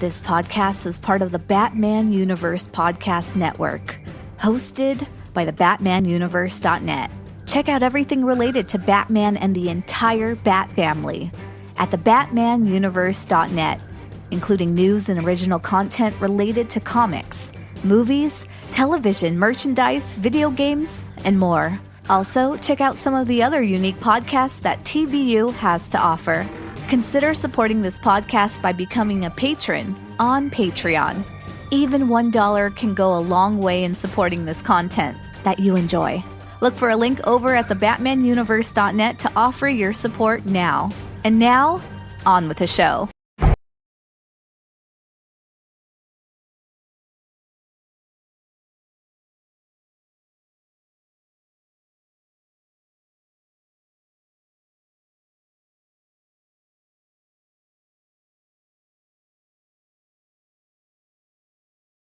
This podcast is part of the Batman Universe Podcast Network, hosted by the BatmanUniverse.net. Check out everything related to Batman and the entire Bat family at the BatmanUniverse.net, including news and original content related to comics, movies, television, merchandise, video games, and more. Also, check out some of the other unique podcasts that TBU has to offer. Consider supporting this podcast by becoming a patron on Patreon. Even $1 can go a long way in supporting this content that you enjoy. Look for a link over at the BatmanUniverse.net to offer your support now. And now, on with the show.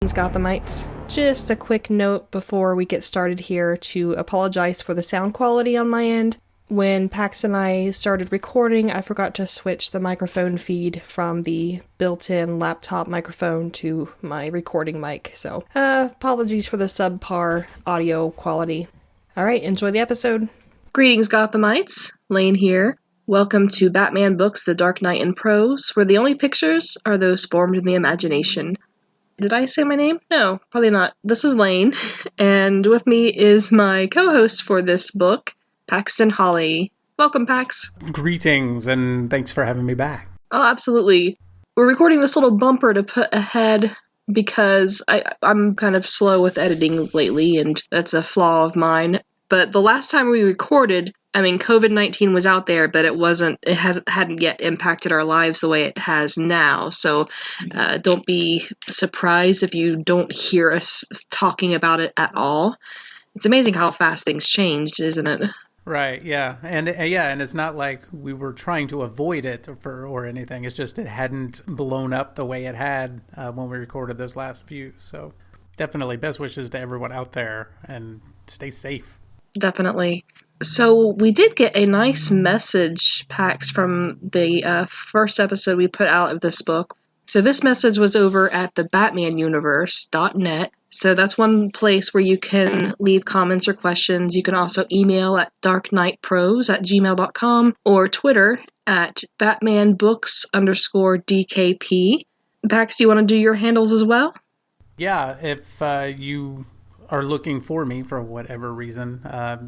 Gothamites. Just a quick note before we get started here to apologize for the sound quality on my end. When Pax and I started recording, I forgot to switch the microphone feed from the built-in laptop microphone to my recording mic, so apologies for the subpar audio quality. Alright, enjoy the episode. Greetings, Gothamites. Lane here. Welcome to Batman Books, The Dark Knight in Prose, where the only pictures are those formed in the imagination. Did I say my name? No, probably not. This is Lane, and with me is my co-host for this book, Paxton Holly. Welcome, Pax. Greetings, and thanks for having me back. Oh, absolutely. We're recording this little bumper to put ahead because I'm kind of slow with editing lately, and that's a flaw of mine. But the last time we recorded, COVID-19 was out there, but hadn't yet impacted our lives the way it has now. So don't be surprised if you don't hear us talking about it at all. It's amazing how fast things changed, isn't it? Right, yeah. And it's not like we were trying to avoid it or anything. It's just it hadn't blown up the way it had when we recorded those last few. So definitely best wishes to everyone out there, and stay safe. Definitely. So we did get a nice message, Pax, from the first episode we put out of this book. So this message was over at the BatmanUniverse.net. So that's one place where you can leave comments or questions. You can also email at darknightprose@gmail.com or Twitter at BatmanBooks_DKP. Pax, do you want to do your handles as well? Yeah, if you are looking for me for whatever reason,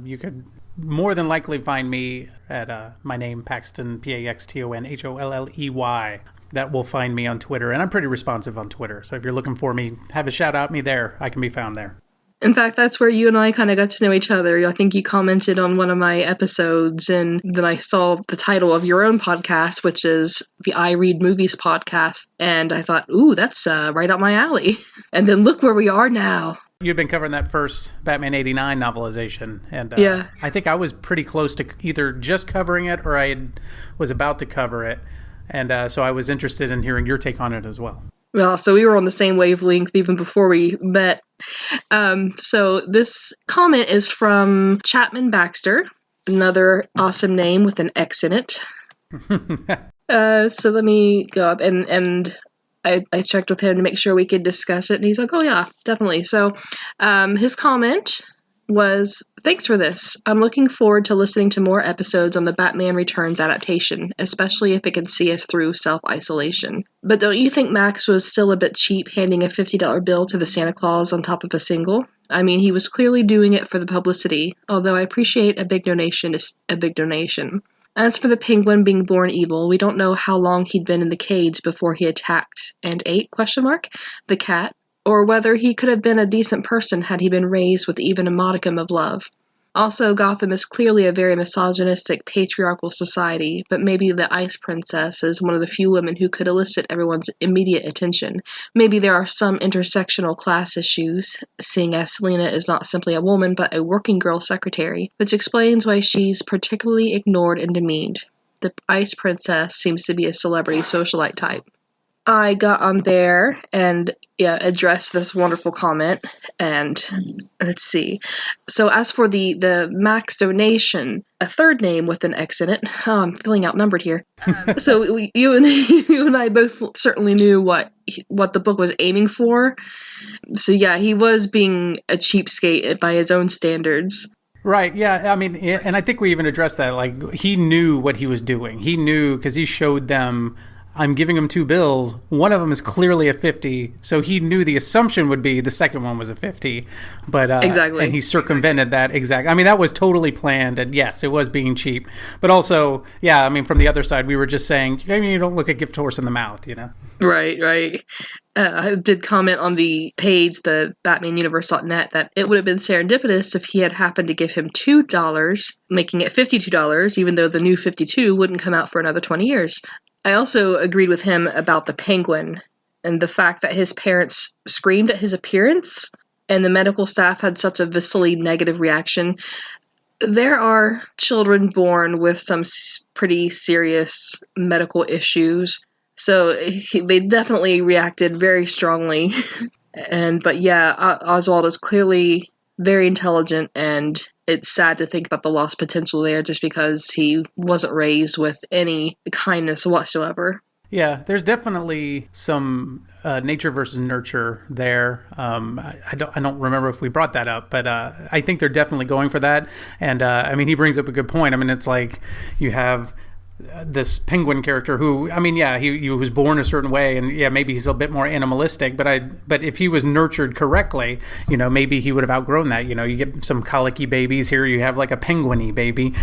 you could more than likely find me at my name, Paxton, PAXTON, That will find me on Twitter, and I'm pretty responsive on Twitter. So if you're looking for me, have a shout out me there. I can be found there. In fact, that's where you and I kind of got to know each other. I think you commented on one of my episodes, and then I saw the title of your own podcast, which is the I Read Movies podcast, and I thought, ooh, that's right up my alley. And then look where we are now. You've been covering that first Batman 89 novelization, and yeah. I think I was pretty close to either just covering it or was about to cover it, and so I was interested in hearing your take on it as well. Well, so we were on the same wavelength even before we met. So this comment is from Chapman Baxter, another awesome name with an X in it. So let me go up and I checked with him to make sure we could discuss it, and he's like, oh yeah, definitely. So his comment was, thanks for this. I'm looking forward to listening to more episodes on the Batman Returns adaptation, especially if it can see us through self-isolation. But don't you think Max was still a bit cheap handing a $50 bill to the Santa Claus on top of a single? I mean, he was clearly doing it for the publicity, although I appreciate a big donation is a big donation. As for the Penguin being born evil, we don't know how long he'd been in the cage before he attacked and ate, the cat, or whether he could have been a decent person had he been raised with even a modicum of love. Also, Gotham is clearly a very misogynistic, patriarchal society, but maybe the Ice Princess is one of the few women who could elicit everyone's immediate attention. Maybe there are some intersectional class issues, seeing as Selena is not simply a woman, but a working girl secretary, which explains why she's particularly ignored and demeaned. The Ice Princess seems to be a celebrity socialite type. I got on there and addressed this wonderful comment. And let's see. So as for the max donation, a third name with an X in it. Oh, I'm feeling outnumbered here. So you and I both certainly knew what the book was aiming for. So yeah, he was being a cheapskate by his own standards. Right, yeah, I mean, and I think we even addressed that. Like, he knew what he was doing. He knew, because he showed them, I'm giving him 2 bills. One of them is clearly a 50, so he knew the assumption would be the second one was a 50. But exactly. And he circumvented that exactly. I mean, that was totally planned, and yes, it was being cheap. But also, yeah, I mean, from the other side, we were just saying, I mean, you don't look a gift horse in the mouth, you know? Right. I did comment on the page, the BatmanUniverse.net, that it would have been serendipitous if he had happened to give him $2, making it $52, even though the new 52 wouldn't come out for another 20 years. I also agreed with him about the Penguin and the fact that his parents screamed at his appearance and the medical staff had such a viscerally negative reaction. There are children born with some pretty serious medical issues, so they definitely reacted very strongly. But yeah, Oswald is clearly very intelligent, and it's sad to think about the lost potential there just because he wasn't raised with any kindness whatsoever. Yeah, there's definitely some nature versus nurture there. I don't remember if we brought that up, but I think they're definitely going for that. And I mean, he brings up a good point. I mean, it's like you have this Penguin character who, I mean, yeah, he was born a certain way, and yeah, maybe he's a bit more animalistic, but if he was nurtured correctly, you know, maybe he would have outgrown that. You know, you get some colicky babies here, you have like a penguin-y baby.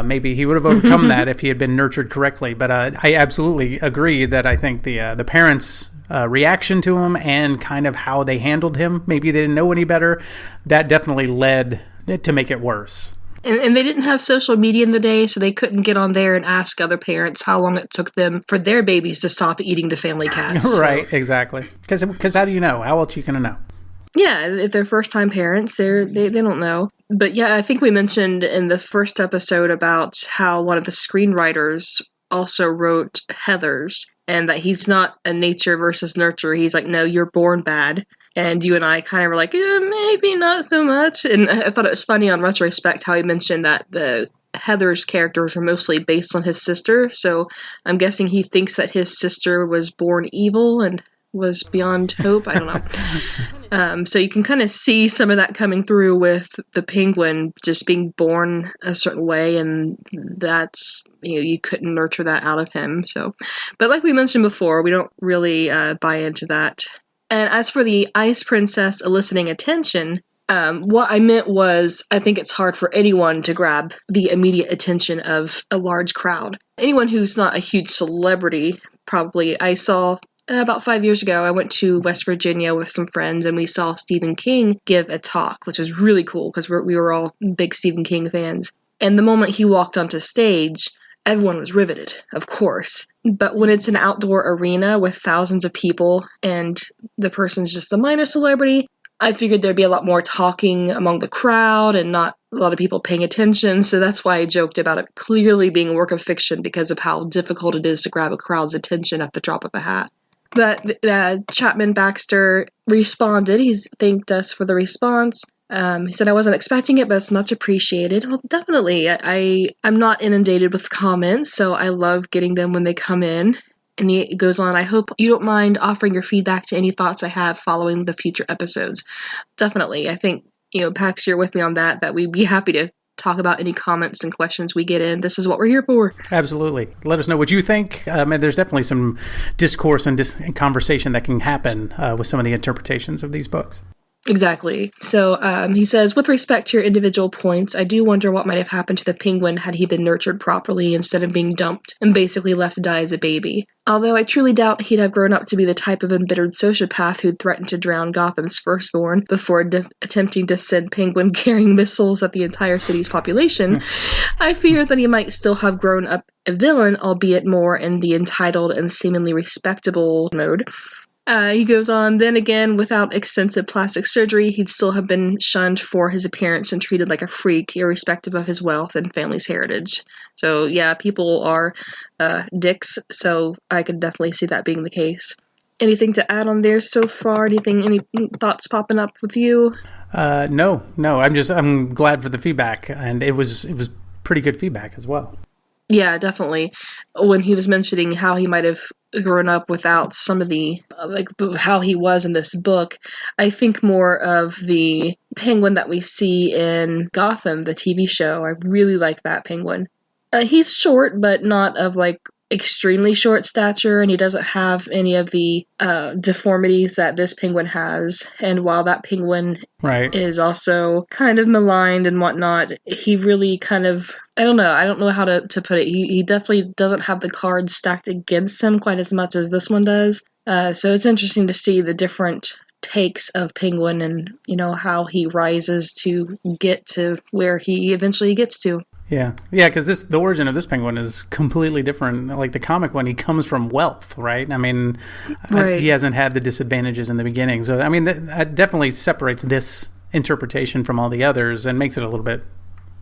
Maybe he would have overcome that if he had been nurtured correctly. But I absolutely agree that I think the parents' reaction to him and kind of how they handled him, maybe they didn't know any better, that definitely led to make it worse. And they didn't have social media in the day, so they couldn't get on there and ask other parents how long it took them for their babies to stop eating the family cat. Right, exactly. Because how do you know? How else are you going to know? Yeah, if they're first-time parents, they don't know. But yeah, I think we mentioned in the first episode about how one of the screenwriters also wrote Heathers, and that he's not a nature versus nurture. He's like, no, you're born bad. And you and I kind of were like, maybe not so much. And I thought it was funny on retrospect how he mentioned that the Heather's characters were mostly based on his sister. So I'm guessing he thinks that his sister was born evil and was beyond hope. I don't know. So you can kind of see some of that coming through with the Penguin just being born a certain way, and that's, you couldn't nurture that out of him. So, but like we mentioned before, we don't really buy into that. And as for the Ice Princess eliciting attention, what I meant was, I think it's hard for anyone to grab the immediate attention of a large crowd. Anyone who's not a huge celebrity, probably. I saw about 5 years ago, I went to West Virginia with some friends, and we saw Stephen King give a talk, which was really cool because we were all big Stephen King fans. And the moment he walked onto stage, everyone was riveted, of course. But when it's an outdoor arena with thousands of people and the person's just a minor celebrity, I figured there'd be a lot more talking among the crowd and not a lot of people paying attention. So that's why I joked about it clearly being a work of fiction because of how difficult it is to grab a crowd's attention at the drop of a hat. But Chapman Baxter responded. He thanked us for the response. He said, I wasn't expecting it, but it's much appreciated. Well, definitely. I'm not inundated with comments, so I love getting them when they come in. And he goes on, I hope you don't mind offering your feedback to any thoughts I have following the future episodes. Definitely. I think, Pax, you're with me on that we'd be happy to talk about any comments and questions we get in. This is what we're here for. Absolutely. Let us know what you think. And there's definitely some discourse and conversation that can happen with some of the interpretations of these books. Exactly. So he says, with respect to your individual points, I do wonder what might have happened to the Penguin had he been nurtured properly instead of being dumped and basically left to die as a baby. Although I truly doubt he'd have grown up to be the type of embittered sociopath who'd threatened to drown Gotham's firstborn before attempting to send Penguin-carrying missiles at the entire city's population. I fear that he might still have grown up a villain, albeit more in the entitled and seemingly respectable mode. He goes on, then again, without extensive plastic surgery, he'd still have been shunned for his appearance and treated like a freak, irrespective of his wealth and family's heritage. So, yeah, people are dicks, so I could definitely see that being the case. Anything to add on there so far? Any thoughts popping up with you? No. I'm glad for the feedback, and it was pretty good feedback as well. Yeah, definitely. When he was mentioning how he might have grown up without some of the, how he was in this book, I think more of the penguin that we see in Gotham, the TV show. I really like that penguin. He's short, but not of, extremely short stature, and he doesn't have any of the deformities that this penguin has. And while that penguin is also kind of maligned and whatnot, he really kind of, I don't know how to put it. He definitely doesn't have the cards stacked against him quite as much as this one does. So it's interesting to see the different takes of Penguin and, how he rises to get to where he eventually gets to. Yeah, because the origin of this penguin is completely different. Like the comic one, he comes from wealth, right? I mean, he hasn't had the disadvantages in the beginning. So, I mean, that definitely separates this interpretation from all the others and makes it a little bit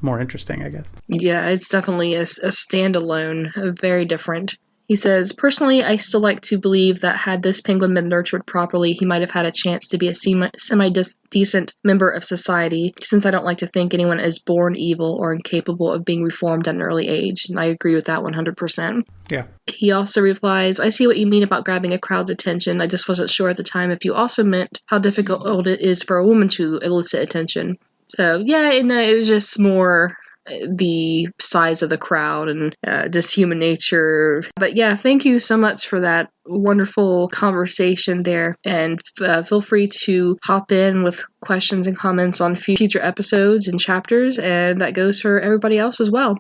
more interesting, I guess. Yeah, it's definitely a standalone, very different. He says, personally, I still like to believe that had this penguin been nurtured properly, he might have had a chance to be a semi-decent member of society, since I don't like to think anyone is born evil or incapable of being reformed at an early age, and I agree with that 100%. Yeah. He also replies, I see what you mean about grabbing a crowd's attention. I just wasn't sure at the time if you also meant how difficult it is for a woman to elicit attention. So, yeah, it was just more the size of the crowd and just human nature. But yeah, thank you so much for that wonderful conversation there. And feel free to hop in with questions and comments on future episodes and chapters. And that goes for everybody else as well.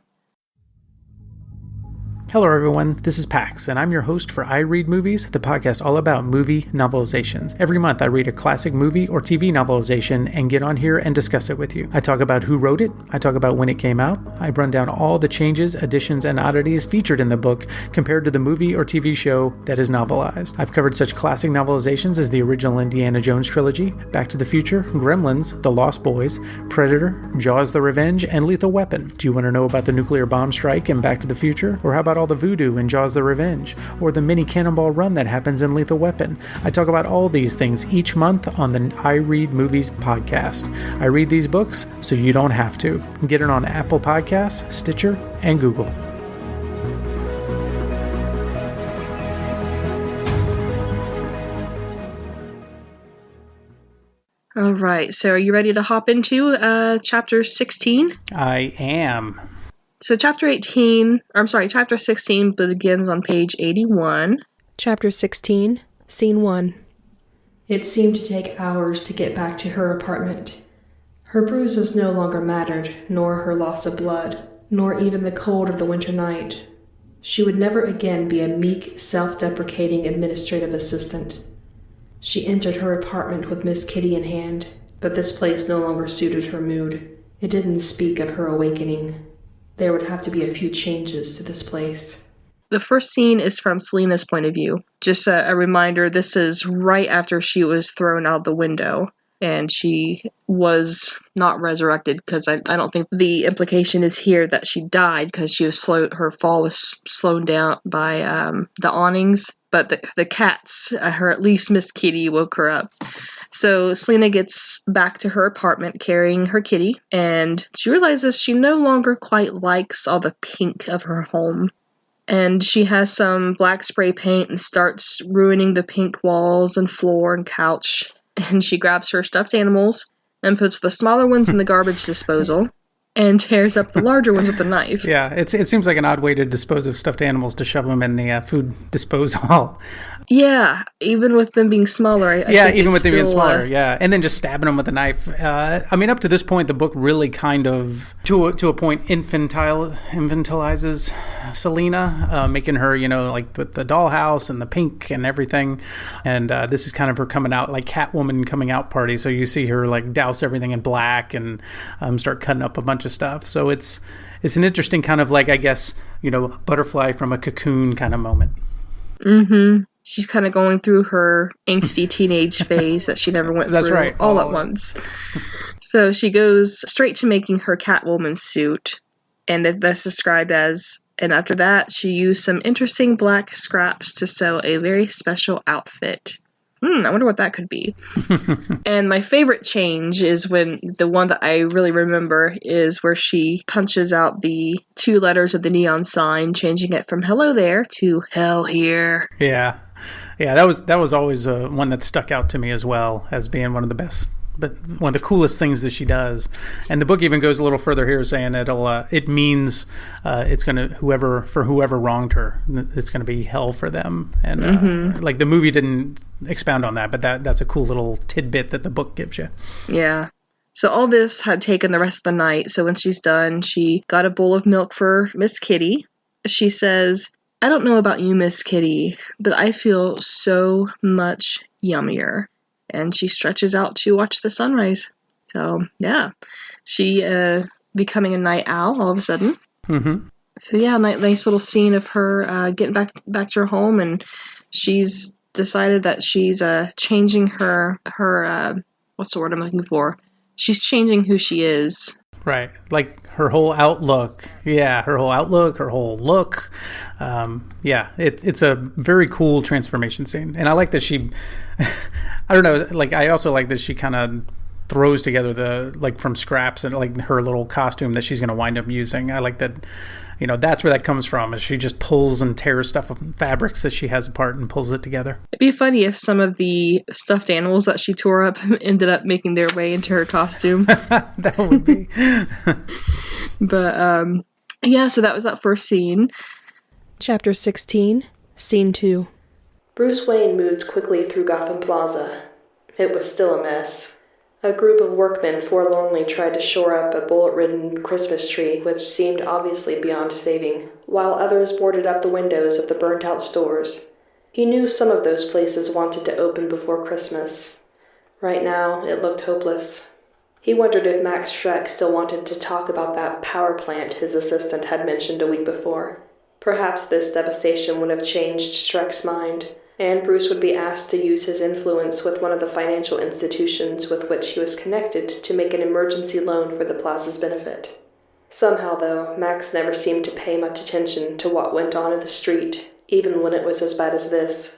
Hello everyone, this is Pax, and I'm your host for I Read Movies, the podcast all about movie novelizations. Every month I read a classic movie or TV novelization and get on here and discuss it with you. I talk about who wrote it, I talk about when it came out, I run down all the changes, additions, and oddities featured in the book compared to the movie or TV show that is novelized. I've covered such classic novelizations as the original Indiana Jones trilogy, Back to the Future, Gremlins, The Lost Boys, Predator, Jaws the Revenge, and Lethal Weapon. Do you want to know about the nuclear bomb strike in Back to the Future? Or how about all the voodoo in Jaws the Revenge, or the mini cannonball run that happens in Lethal Weapon? I talk about all these things each month on the I Read Movies podcast. I read these books so you don't have to. Get it on Apple Podcasts, Stitcher, and Google. All right, so are you ready to hop into chapter 16? I am. So chapter 16 begins on page 81. Chapter 16, Scene 1. It seemed to take hours to get back to her apartment. Her bruises no longer mattered, nor her loss of blood, nor even the cold of the winter night. She would never again be a meek, self-deprecating administrative assistant. She entered her apartment with Miss Kitty in hand, but this place no longer suited her mood. It didn't speak of her awakening. There would have to be a few changes to this place. The first scene is from Selina's point of view. Just a reminder, this is right after she was thrown out the window, and she was not resurrected, because I don't think the implication is here that she died, because her fall was slowed down by the awnings, but the cats, at least Miss Kitty, woke her up. So Selena gets back to her apartment carrying her kitty, and she realizes she no longer quite likes all the pink of her home. And she has some black spray paint and starts ruining the pink walls and floor and couch. And she grabs her stuffed animals and puts the smaller ones in the garbage disposal and tears up the larger ones with a knife. Yeah, it seems like an odd way to dispose of stuffed animals, to shove them in the food disposal. Yeah, even with them being smaller. I think even with them being smaller, yeah. And then just stabbing them with a knife. I mean, up to this point, the book really kind of, to a point, infantilizes Selena, making her, like with the dollhouse and the pink and everything. And this is kind of her coming out, like Catwoman coming out party. So you see her like douse everything in black and start cutting up a bunch of stuff. So it's an interesting kind of, like, I guess, butterfly from a cocoon kind of moment. Mm-hmm. she's kind of going through her angsty teenage phase that she never went That's through right. all at once. So she goes straight to making her Catwoman suit, and that's described as, and after that, she used some interesting black scraps to sew a very special outfit. I wonder what that could be. And my favorite change is when the one that I really remember is where she punches out the 2 letters of the neon sign, changing it from hello there to hell here. Yeah. That was always one that stuck out to me as well as being one of the best, but one of the coolest things that she does. And the book even goes a little further here, saying it means it's gonna whoever wronged her, it's gonna be hell for them. And like the movie didn't expound on that, but that's a cool little tidbit that the book gives you. Yeah. So all this had taken the rest of the night. So when she's done, she got a bowl of milk for Miss Kitty. She says, "I don't know about you, Miss Kitty, but I feel so much yummier." And she stretches out to watch the sunrise. So, yeah. She becoming a night owl all of a sudden. Mm-hmm. So, yeah, nice little scene of her getting back to her home. And she's decided that she's changing her what's the word I'm looking for? She's changing who she is. Right. Like her whole outlook. Yeah, her whole outlook, her whole look. Yeah, it's a very cool transformation scene. And I like that she... I don't know, like I also like that she kind of throws together from scraps and like her little costume that she's going to wind up using. I like that, that's where that comes from, is she just pulls and tears stuff of fabrics that she has apart and pulls it together. It'd be funny if some of the stuffed animals that she tore up ended up making their way into her costume. That would be. But, yeah, so that was that first scene. Chapter 16, Scene 2. Bruce Wayne moved quickly through Gotham Plaza. It was still a mess. A group of workmen forlornly tried to shore up a bullet-ridden Christmas tree which seemed obviously beyond saving, while others boarded up the windows of the burnt-out stores. He knew some of those places wanted to open before Christmas. Right now, it looked hopeless. He wondered if Max Shreck still wanted to talk about that power plant his assistant had mentioned a week before. Perhaps this devastation would have changed Shreck's mind, and Bruce would be asked to use his influence with one of the financial institutions with which he was connected to make an emergency loan for the plaza's benefit. Somehow, though, Max never seemed to pay much attention to what went on in the street, even when it was as bad as this.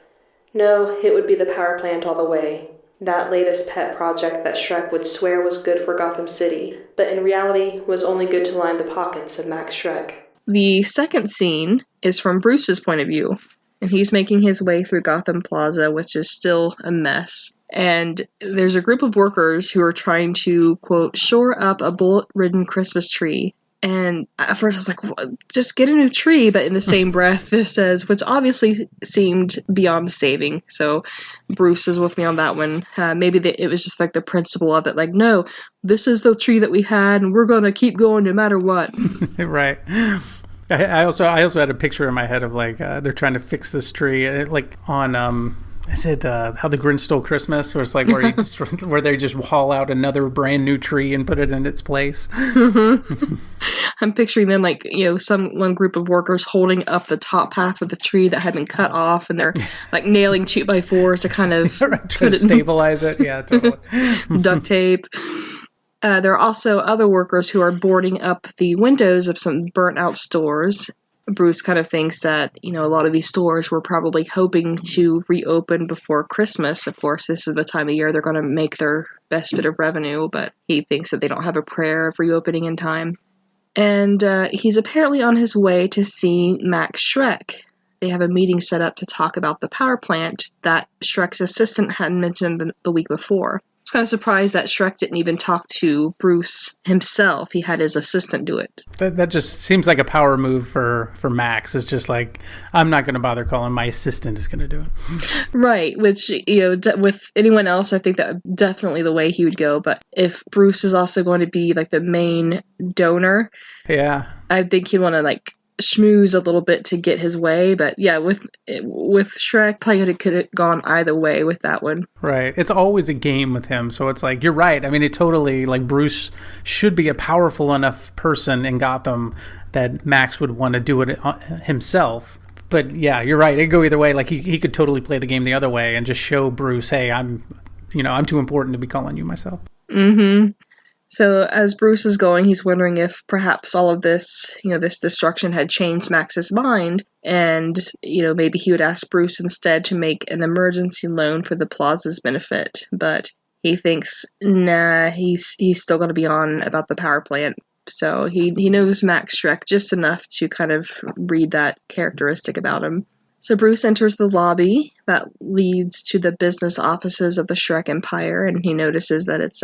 No, it would be the power plant all the way. That latest pet project that Shreck would swear was good for Gotham City, but in reality was only good to line the pockets of Max Shreck. The second scene is from Bruce's point of view, and he's making his way through Gotham Plaza, which is still a mess. And there's a group of workers who are trying to, quote, shore up a bullet-ridden Christmas tree. And at first I was like, just get a new tree, but in the same breath it says, which obviously seemed beyond saving. So Bruce is with me on that one. Maybe it was just like the principle of it, like, no, this is the tree that we had, and we're going to keep going no matter what. Right. I also had a picture in my head of like they're trying to fix this tree, like on is it How the Grinch Stole Christmas, where it's like where they just haul out another brand new tree and put it in its place. I'm picturing them like, one group of workers holding up the top half of the tree that had been cut off, and they're like nailing 2x4s to kind of to stabilize it. Yeah, totally. Duct tape. There are also other workers who are boarding up the windows of some burnt out stores. Bruce kind of thinks that, a lot of these stores were probably hoping to reopen before Christmas. Of course, this is the time of year they're going to make their best bit of revenue, but he thinks that they don't have a prayer of reopening in time. And he's apparently on his way to see Max Shreck. They have a meeting set up to talk about the power plant that Shreck's assistant had mentioned the week before. I was kind of surprised that Shreck didn't even talk to Bruce himself. He had his assistant do it. That just seems like a power move for Max. It's just like, I'm not going to bother calling, my assistant is going to do it. Right, which, with anyone else, I think that definitely the way he would go. But if Bruce is also going to be like the main donor, yeah, I think he'd want to like schmooze a little bit to get his way. But yeah, with Shreck, probably could have gone either way with that one. Right. It's always a game with him. So it's like, you're right. I mean, it totally, like, Bruce should be a powerful enough person in Gotham that Max would want to do it himself. But yeah, you're right. It could go either way. Like he could totally play the game the other way and just show Bruce, hey, I'm too important to be calling you myself. Mm-hmm. So as Bruce is going, he's wondering if perhaps all of this, this destruction had changed Max's mind, and, maybe he would ask Bruce instead to make an emergency loan for the Plaza's benefit. But he thinks, nah, he's still going to be on about the power plant. So he knows Max Shreck just enough to kind of read that characteristic about him. So Bruce enters the lobby that leads to the business offices of the Shreck Empire, and he notices that it's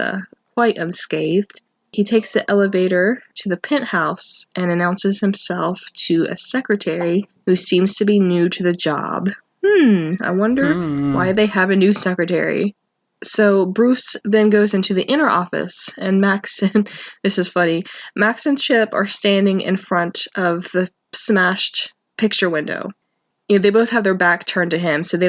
quite unscathed. He takes the elevator to the penthouse and announces himself to a secretary who seems to be new to the job. I wonder why they have a new secretary. So Bruce then goes into the inner office, and Max and this is funny. Max and Chip are standing in front of the smashed picture window. They both have their back turned to him, so they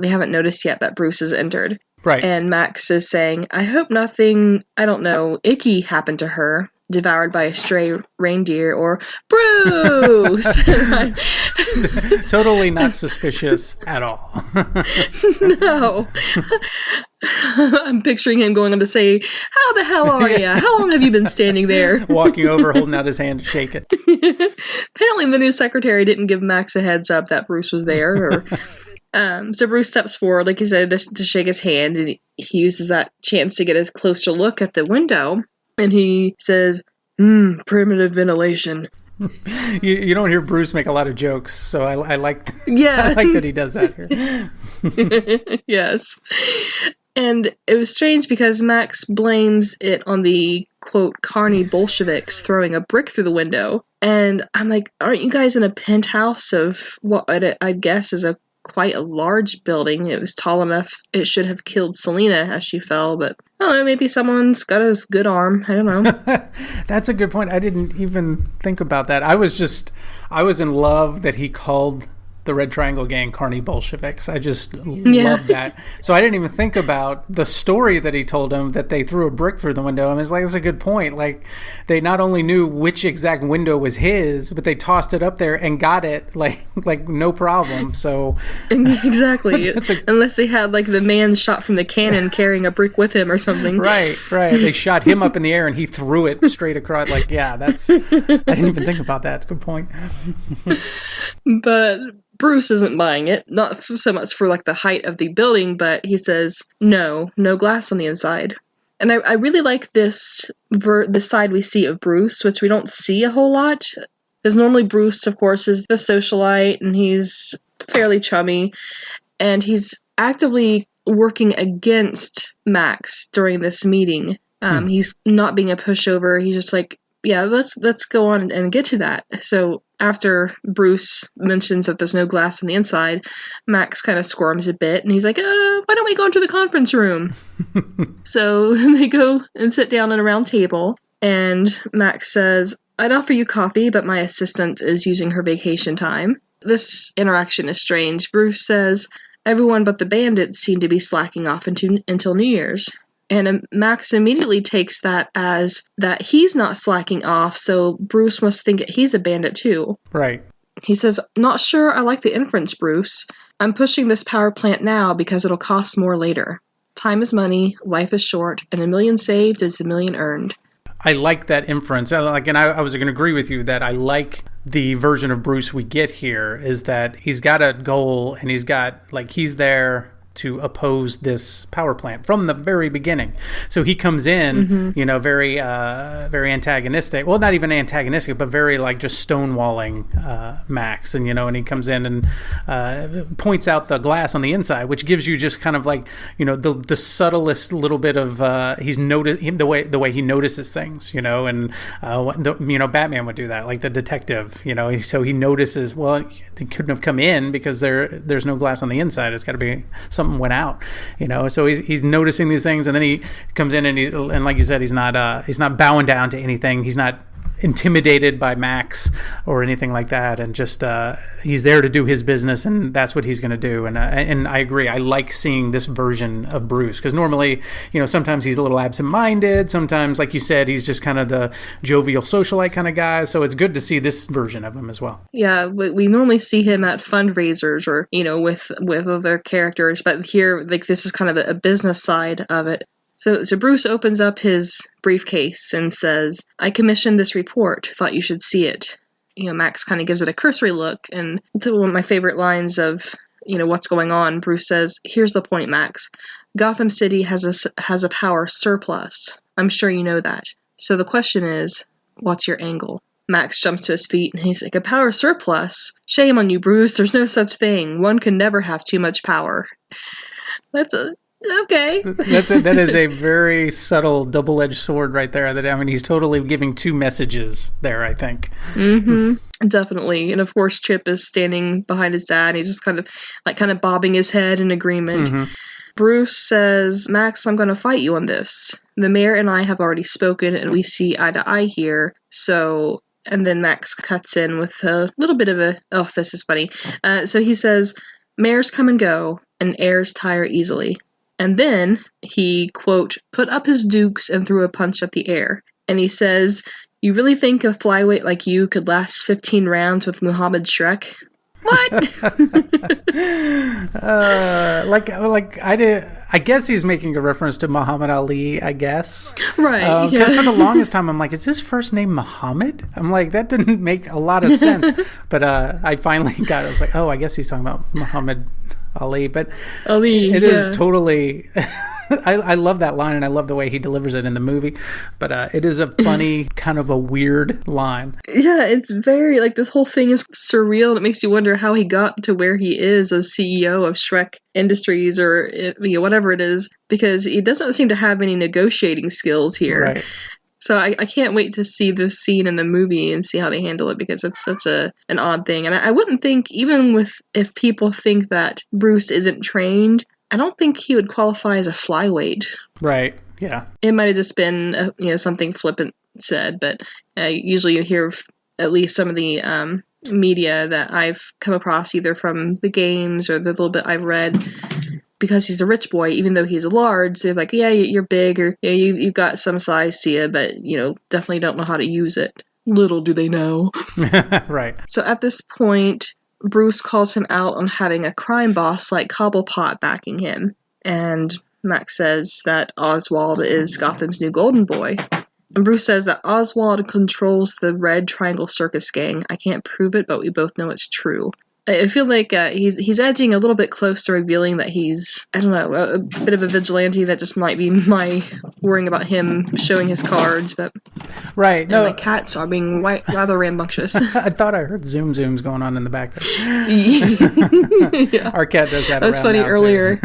haven't noticed yet that Bruce has entered. Right. And Max is saying, I hope nothing, icky happened to her, devoured by a stray reindeer, or Bruce! Totally not suspicious at all. No. I'm picturing him going on to say, how the hell are you? How long have you been standing there? Walking over, holding out his hand to shake it. Apparently the new secretary didn't give Max a heads up that Bruce was there, so Bruce steps forward, like you said, to shake his hand, and he uses that chance to get a closer look at the window, and he says, primitive ventilation. You don't hear Bruce make a lot of jokes, so I like yeah. I like that he does that here. Yes. And it was strange because Max blames it on the, quote, carny Bolsheviks throwing a brick through the window. And I'm like, aren't you guys in a penthouse of what I guess is quite a large building? It was tall enough it should have killed Selena as she fell, but I don't know, maybe someone's got a good arm. I don't know. That's a good point. I didn't even think about that. I was in love that he called the Red Triangle Gang carny Bolsheviks. I just love that. So I didn't even think about the story that he told him that they threw a brick through the window. I was like, that's a good point. Like, they not only knew which exact window was his, but they tossed it up there and got it like no problem. So exactly. Unless they had like the man shot from the cannon carrying a brick with him or something. Right. They shot him up in the air and he threw it straight across. Like, yeah, I didn't even think about that. It's a good point. But Bruce isn't buying it, not so much for like the height of the building, but he says, no glass on the inside. And I really like this the side we see of Bruce, which we don't see a whole lot. Because normally Bruce, of course, is the socialite, and he's fairly chummy, and he's actively working against Max during this meeting. He's not being a pushover. He's just like, yeah, let's go on and get to that. So after Bruce mentions that there's no glass on the inside, Max kind of squirms a bit, and he's like, why don't we go into the conference room? So they go and sit down at a round table, and Max says, I'd offer you coffee, but my assistant is using her vacation time. This interaction is strange. Bruce says, everyone but the bandits seem to be slacking off until New Year's. And Max immediately takes that as that he's not slacking off, so Bruce must think that he's a bandit too. Right. He says, not sure I like the inference, Bruce. I'm pushing this power plant now because it'll cost more later. Time is money, life is short, and $1 million saved is $1 million earned. I like that inference. And I was going to agree with you that I like the version of Bruce we get here is that he's got a goal and he's there to oppose this power plant from the very beginning. So he comes in, very antagonistic. Well, not even antagonistic, but very just stonewalling Max. And, and he comes in and points out the glass on the inside, which gives you just kind of the subtlest little bit of the way he notices things, and Batman would do that, like the detective, so he notices, well, he couldn't have come in because there's no glass on the inside. It's got to be something went out, so he's noticing these things, and then he comes in and like you said, he's not bowing down to anything. He's not intimidated by Max or anything like that, and just he's there to do his business, and that's what he's going to do. And I agree. I like seeing this version of Bruce, because normally, sometimes he's a little absent-minded. Sometimes, like you said, he's just kind of the jovial socialite kind of guy. So it's good to see this version of him as well. Yeah, we normally see him at fundraisers or with other characters, but here, like, this is kind of a business side of it. So Bruce opens up his briefcase and says, "I commissioned this report. Thought you should see it." Max kind of gives it a cursory look, and one of my favorite lines of, what's going on, Bruce says, "Here's the point, Max. Gotham City has a power surplus. I'm sure you know that. So the question is, what's your angle?" Max jumps to his feet, and he's like, "A power surplus? Shame on you, Bruce. There's no such thing. One can never have too much power." Okay. That is a very subtle double-edged sword right there. He's totally giving two messages there, I think. Mm-hmm. Definitely. And of course, Chip is standing behind his dad, and he's just kind of bobbing his head in agreement. Mm-hmm. Bruce says, "Max, I'm going to fight you on this. The mayor and I have already spoken, and we see eye to eye here. So..." And then Max cuts in with a little bit of this is funny. So he says, "Mayors come and go, and heirs tire easily." And then he, quote, "put up his dukes and threw a punch at the air." And he says, "You really think a flyweight like you could last 15 rounds with Muhammad Shreck?" What? I guess he's making a reference to Muhammad Ali, I guess. Right. Because for the longest time, I'm like, is his first name Muhammad? I'm like, that didn't make a lot of sense. But I finally got it. I was like, oh, I guess he's talking about Muhammad Ali. But it is totally... I love that line, and I love the way he delivers it in the movie. But it is a funny, kind of a weird line. Yeah, it's very, this whole thing is surreal, and it makes you wonder how he got to where he is as CEO of Shreck Industries, or whatever it is, because he doesn't seem to have any negotiating skills here. Right. So I can't wait to see this scene in the movie and see how they handle it, because it's such an odd thing. And I wouldn't think, even if people think that Bruce isn't trained, I don't think he would qualify as a flyweight. Right, yeah. It might have just been something flippant said, but usually you hear at least some of the media that I've come across, either from the games or the little bit I've read, because he's a rich boy, even though he's large, they're like, yeah, you're big, or yeah, you've got some size to you, but definitely don't know how to use it. Little do they know. Right. So at this point, Bruce calls him out on having a crime boss like Cobblepot backing him, and Max says that Oswald is Gotham's new golden boy. And Bruce says that Oswald controls the Red Triangle Circus Gang. I can't prove it, but we both know it's true. I feel like he's edging a little bit close to revealing that he's, I don't know, a bit of a vigilante. That just might be my worrying about him showing his cards, but... Right, no. My cats are being rather rambunctious. I thought I heard zooms going on in the back there. Yeah. Our cat does that. That was funny now, earlier.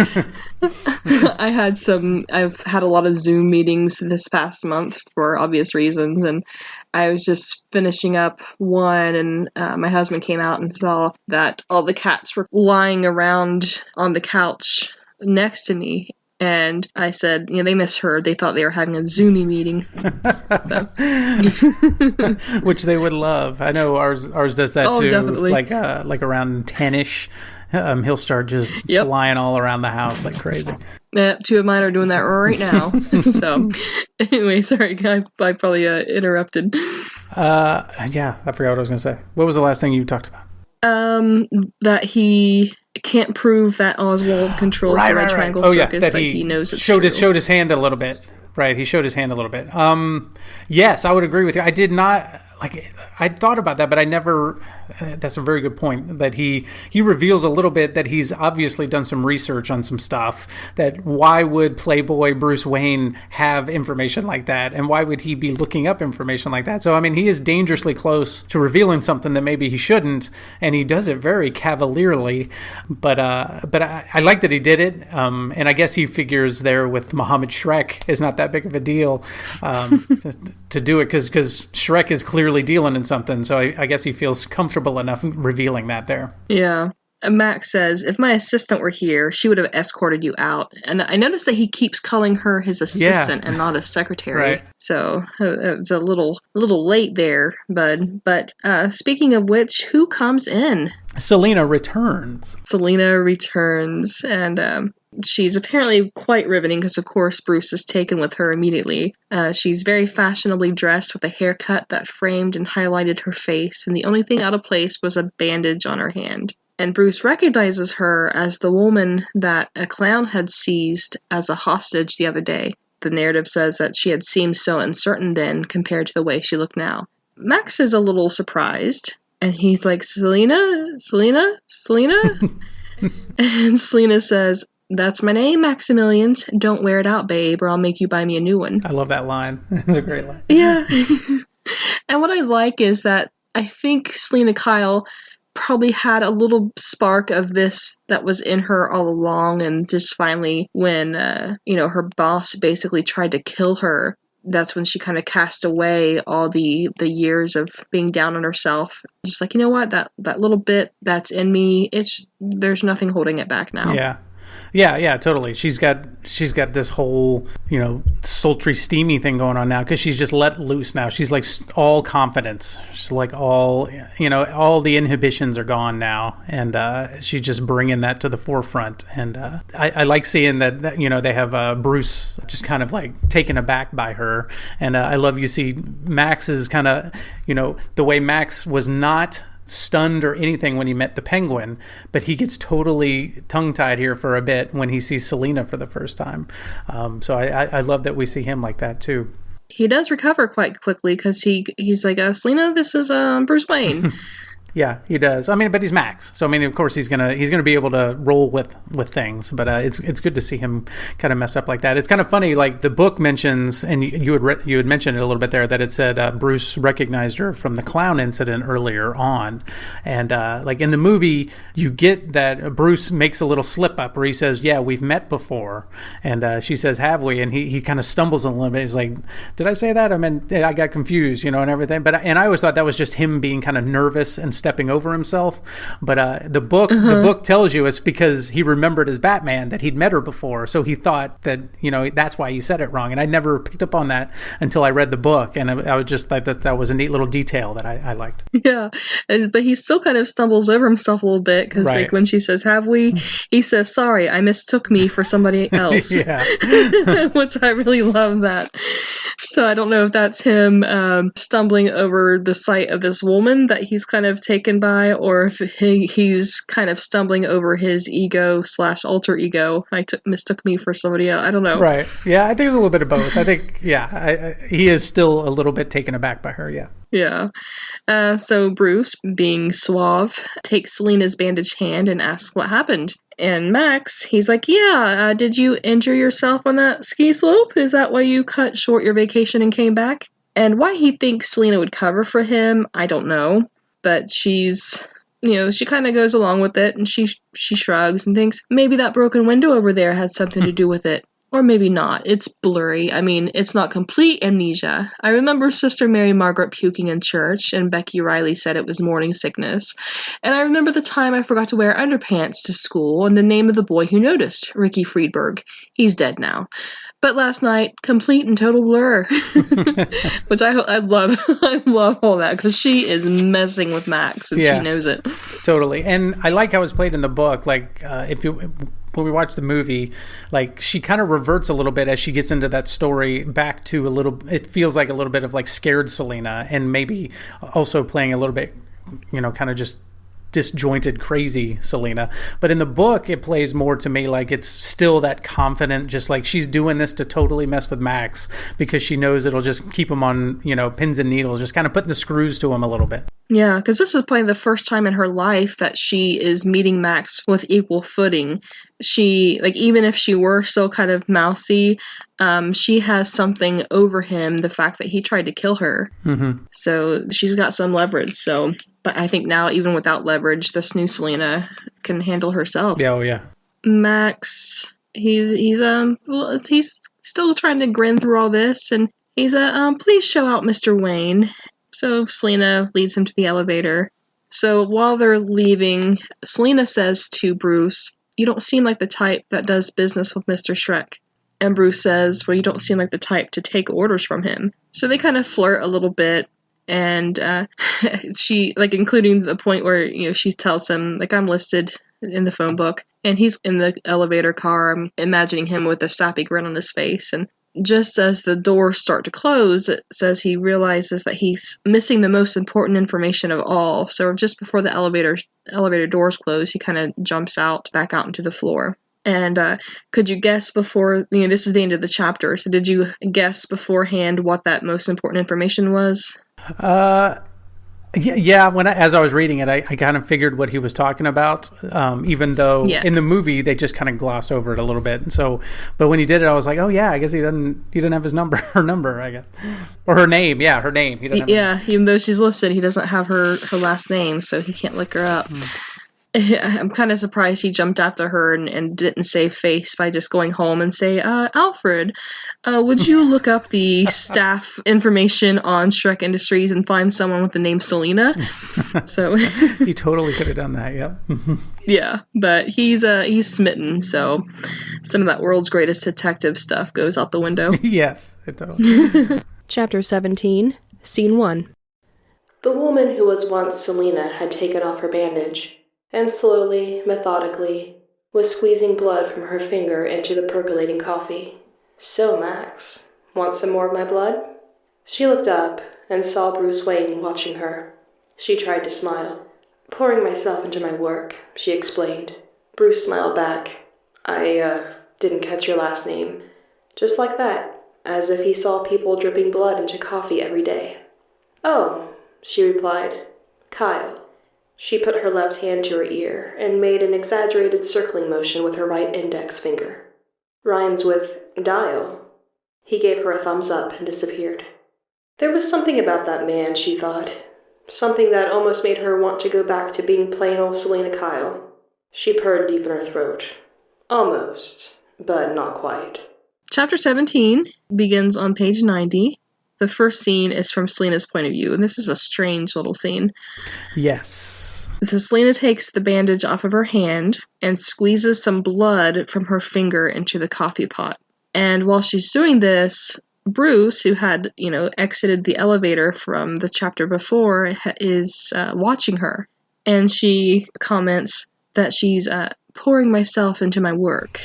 I've had a lot of Zoom meetings this past month for obvious reasons, and I was just finishing up one, and my husband came out and saw that all the cats were lying around on the couch next to me. And I said, they misheard. They thought they were having a Zoomy meeting. Which they would love. I know ours does that too. Definitely. Like around 10-ish, he'll start just flying all around the house like crazy. Two of mine are doing that right now. So, anyway, sorry, I probably interrupted. Yeah, I forgot what I was going to say. What was the last thing you talked about? That he can't prove that Oswald controls the Red Triangle Circus, but he knows it's true. Showed his hand a little bit. Right, he showed his hand a little bit. Yes, I would agree with you. I did not... I thought about that, but I never... That's a very good point, that he reveals a little bit that he's obviously done some research on some stuff, that why would Playboy Bruce Wayne have information like that, and why would he be looking up information like that? So, he is dangerously close to revealing something that maybe he shouldn't, and he does it very cavalierly, but I like that he did it, and I guess he figures there with Muhammad Shreck is not that big of a deal to do it, because Shreck is clearly dealing in something, so I guess he feels comfortable enough revealing that there. Yeah. Max says, if my assistant were here, she would have escorted you out. And I noticed that he keeps calling her his assistant and not a secretary. Right. So it's a little late there, bud. But speaking of which, who comes in? Selena returns. Selena returns, and she's apparently quite riveting because, of course, Bruce is taken with her immediately. She's very fashionably dressed with a haircut that framed and highlighted her face, and the only thing out of place was a bandage on her hand. And Bruce recognizes her as the woman that a clown had seized as a hostage the other day. The narrative says that she had seemed so uncertain then compared to the way she looked now. Max is a little surprised, and he's like, Selena? And Selena says, that's my name, Maximilian. Don't wear it out, babe, or I'll make you buy me a new one. I love that line. It's a great line. Yeah. And what I like is that I think Selena Kyle probably had a little spark of this that was in her all along, and just finally when her boss basically tried to kill her, that's when she kind of cast away all the years of being down on herself. Just like, you know what, that little bit that's in me, there's nothing holding it back now. Yeah, totally. She's got this whole, sultry, steamy thing going on now because she's just let loose now. She's like all confidence. She's like all the inhibitions are gone now, and she's just bringing that to the forefront. And I like seeing that they have Bruce just kind of like taken aback by her, and I love you see Max is kind of the way Max was not stunned or anything when he met the Penguin, but he gets totally tongue-tied here for a bit when he sees Selena for the first time. So I love that we see him like that too. He does recover quite quickly because he's like, Selena, this is Bruce Wayne. Yeah, he does. I mean, but he's Max, so I mean, of course, he's gonna be able to roll with things. But it's good to see him kind of mess up like that. It's kind of funny. Like the book mentions, and you had mentioned it a little bit there, that it said Bruce recognized her from the clown incident earlier on, and like in the movie, you get that Bruce makes a little slip up where he says, "Yeah, we've met before," and she says, "Have we?" And he kind of stumbles a little bit. He's like, "Did I say that? I mean, I got confused, and everything." But I always thought that was just him being kind of nervous and stepping over himself, but the book tells you it's because he remembered as Batman that he'd met her before, so he thought that that's why he said it wrong. And I never picked up on that until I read the book, and I was just like that was a neat little detail that I liked. Yeah, but he still kind of stumbles over himself a little bit because like when she says, "Have we?" he says, "Sorry, I mistook me for somebody else." Yeah. Which I really love that. So I don't know if that's him stumbling over the sight of this woman that he's kind of taken by, or if he's kind of stumbling over his ego / alter ego. Mistook me for somebody else. I don't know. Right. Yeah, I think it's a little bit of both. I think, he is still a little bit taken aback by her, yeah. Yeah. So Bruce, being suave, takes Selena's bandaged hand and asks what happened. And Max, he's like, yeah, did you injure yourself on that ski slope? Is that why you cut short your vacation and came back? And why he thinks Selena would cover for him, I don't know. But she's, she kind of goes along with it, and she shrugs and thinks maybe that broken window over there had something to do with it. Or maybe not. It's blurry. I mean, it's not complete amnesia. I remember Sister Mary Margaret puking in church, and Becky Riley said it was morning sickness. And I remember the time I forgot to wear underpants to school, and the name of the boy who noticed, Ricky Friedberg. He's dead now. But last night, complete and total blur. Which I love. I love all that, because she is messing with Max, and she knows it. Totally. And I like how it's played in the book. Like, when we watch the movie, like she kind of reverts a little bit as she gets into that story back to it feels like a little bit of like scared Selena, and maybe also playing a little bit, kind of just disjointed, crazy Selena. But in the book, it plays more to me like it's still that confident, just like she's doing this to totally mess with Max because she knows it'll just keep him on, pins and needles, just kind of putting the screws to him a little bit. Yeah, because this is probably the first time in her life that she is meeting Max with equal footing. She, like, even if she were still kind of mousy, she has something over him, the fact that he tried to kill her. Mm-hmm. So she's got some leverage. So, but I think now, even without leverage, this new Selena can handle herself. Yeah, oh yeah. Max, he's still trying to grin through all this, and he's please show out Mr. Wayne. So Selena leads him to the elevator. So while they're leaving, Selena says to Bruce, "You don't seem like the type that does business with Mr. Shreck." And Bruce says, "Well, you don't seem like the type to take orders from him." So they kind of flirt a little bit, and she, like, including the point where, you know, she tells him, like, "I'm listed in the phone book," and he's in the elevator car. I'm imagining him with a sappy grin on his face, and just as the doors start to close, it says he realizes that he's missing the most important information of all. So just before the elevator doors close, he kind of jumps back out into the floor. And could you guess before, you know, this is the end of the chapter, so did you guess beforehand what that most important information was? Yeah. As I was reading it, I kind of figured what he was talking about. Even though in the movie they just kind of gloss over it a little bit. So, but when he did it, I was like, oh yeah, I guess he didn't have her number, I guess, or her name. Yeah, her name. He doesn't have even though she's listed, he doesn't have her last name, so he can't look her up. I'm kind of surprised he jumped after her and didn't save face by just going home and say, Alfred, would you look up the staff information on Shreck Industries and find someone with the name Selena? So he totally could have done that. Yep. Yeah, but he's smitten, so some of that world's greatest detective stuff goes out the window. Yes, it totally. Chapter 17, Scene 1. The woman who was once Selena had taken off her bandage, and slowly, methodically, was squeezing blood from her finger into the percolating coffee. "So, Max, want some more of my blood?" She looked up and saw Bruce Wayne watching her. She tried to smile. "Pouring myself into my work," she explained. Bruce smiled back. "I didn't catch your last name." Just like that, as if he saw people dripping blood into coffee every day. "Oh," she replied. "Kyle." She put her left hand to her ear and made an exaggerated circling motion with her right index finger. "Rhymes with dial." He gave her a thumbs up and disappeared. There was something about that man, she thought. Something that almost made her want to go back to being plain old Selena Kyle. She purred deep in her throat. Almost, but not quite. Chapter 17 begins on page 90. The first scene is from Selena's point of view, and this is a strange little scene. Yes. So Selena takes the bandage off of her hand and squeezes some blood from her finger into the coffee pot. And while she's doing this, Bruce, who had, exited the elevator from the chapter before, is watching her. And she comments that she's pouring myself into my work,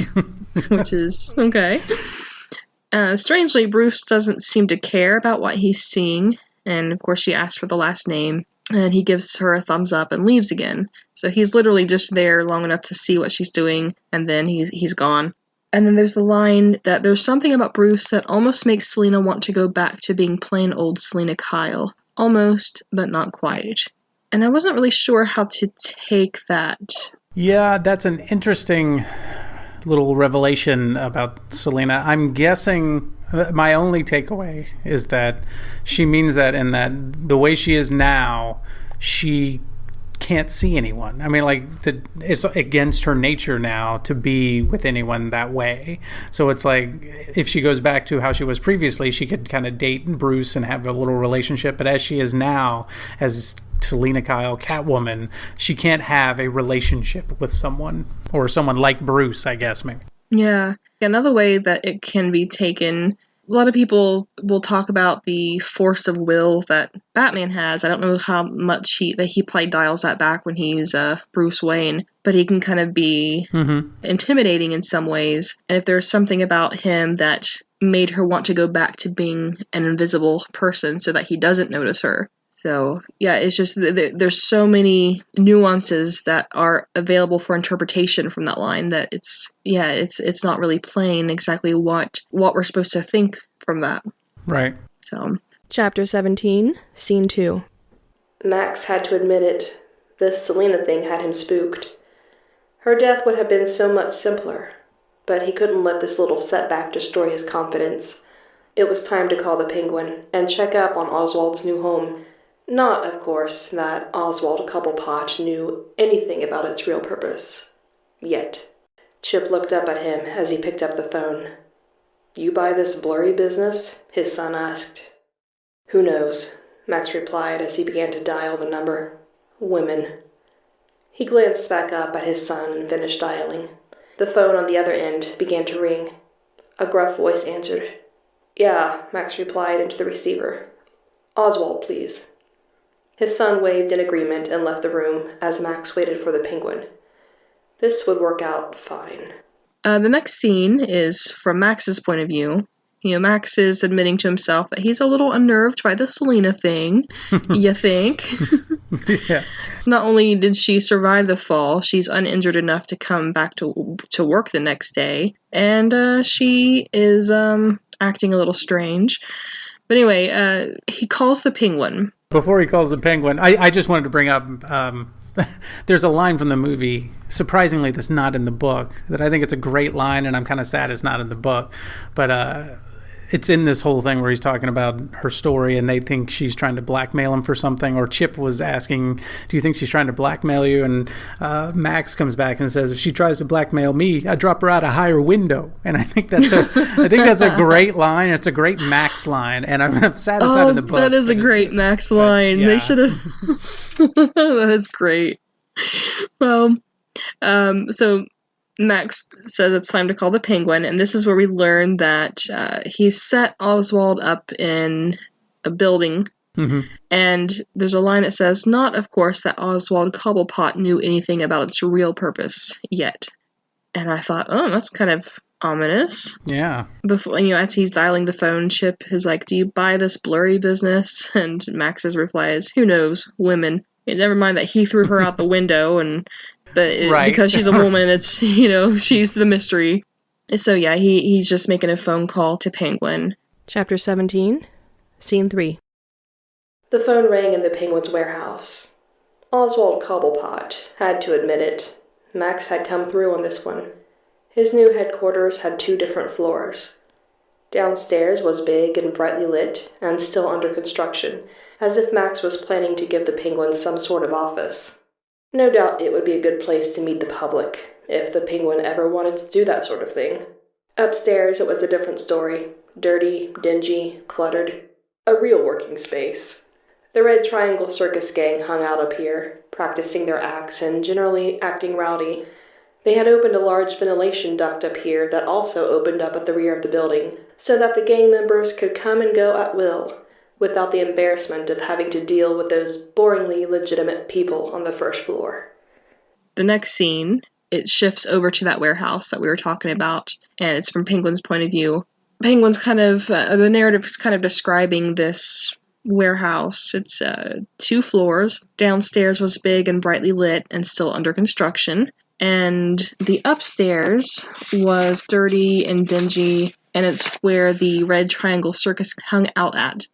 which is okay. Strangely, Bruce doesn't seem to care about what he's seeing. And of course, she asks for the last name. And he gives her a thumbs up and leaves again. So he's literally just there long enough to see what she's doing, and then he's gone. And then there's the line that there's something about Bruce that almost makes Selena want to go back to being plain old Selena Kyle. Almost, but not quite. And I wasn't really sure how to take that. Yeah, that's an interesting little revelation about Selena. I'm guessing my only takeaway is that she means that in that the way she is now, she can't see anyone. I mean, it's against her nature now to be with anyone that way. So it's like, if she goes back to how she was previously, she could kind of date Bruce and have a little relationship. But as she is now, as Selena Kyle, Catwoman, she can't have a relationship with someone, or someone like Bruce, I guess, maybe. Yeah. Another way that it can be taken, a lot of people will talk about the force of will that Batman has. I don't know how much he probably dials that back when he's Bruce Wayne, but he can kind of be intimidating in some ways. And if there's something about him that made her want to go back to being an invisible person so that he doesn't notice her. So, yeah, it's just there's so many nuances that are available for interpretation from that line that it's not really plain exactly what we're supposed to think from that. Right. So, Chapter 17, Scene 2. Max had to admit it. This Selena thing had him spooked. Her death would have been so much simpler, but he couldn't let this little setback destroy his confidence. It was time to call the Penguin and check up on Oswald's new home. Not, of course, that Oswald Cobblepot knew anything about its real purpose. Yet. Chip looked up at him as he picked up the phone. "You buy this blurry business?" his son asked. "Who knows?" Max replied as he began to dial the number. Women. He glanced back up at his son and finished dialing. The phone on the other end began to ring. A gruff voice answered. "Yeah," Max replied into the receiver. "Oswald, please." His son waved in agreement and left the room as Max waited for the Penguin. This would work out fine. The next scene is from Max's point of view. Max is admitting to himself that he's a little unnerved by the Selena thing, you think? Yeah. Not only did she survive the fall, she's uninjured enough to come back to work the next day, and she is acting a little strange. But anyway, he calls the Penguin. Before he calls the Penguin, I just wanted to bring up, there's a line from the movie, surprisingly that's not in the book, that I think it's a great line, and I'm kind of sad it's not in the book. But it's in this whole thing where he's talking about her story, and they think she's trying to blackmail him for something, or Chip was asking, do you think she's trying to blackmail you? And Max comes back and says, if she tries to blackmail me, I drop her out a higher window. And I think that's a great line. It's a great Max line, and I'm sad it's not in the book. That is a great Max line. Yeah. They should have. That is great. Well, so Max says it's time to call the Penguin, and this is where we learn that he's set Oswald up in a building, and there's a line that says, not, of course, that Oswald Cobblepot knew anything about its real purpose yet. And I thought, oh, that's kind of ominous. Yeah. Before, as he's dialing the phone, Chip is like, do you buy this blurry business? And Max's reply is, who knows, women. Never mind that he threw her out the window, but because she's a woman, it's, she's the mystery. So yeah, he's just making a phone call to Penguin. Chapter 17, Scene 3. The phone rang in the Penguin's warehouse. Oswald Cobblepot had to admit it. Max had come through on this one. His new headquarters had 2 different floors. Downstairs was big and brightly lit, and still under construction, as if Max was planning to give the Penguin some sort of office. No doubt it would be a good place to meet the public, if the Penguin ever wanted to do that sort of thing. Upstairs it was a different story. Dirty, dingy, cluttered. A real working space. The Red Triangle Circus gang hung out up here, practicing their acts and generally acting rowdy. They had opened a large ventilation duct up here that also opened up at the rear of the building, so that the gang members could come and go at will, without the embarrassment of having to deal with those boringly legitimate people on the first floor. The next scene, it shifts over to that warehouse that we were talking about, and it's from Penguin's point of view. Penguin's the narrative is kind of describing this warehouse. It's 2 floors. Downstairs was big and brightly lit and still under construction, and the upstairs was dirty and dingy, and it's where the Red Triangle Circus hung out at.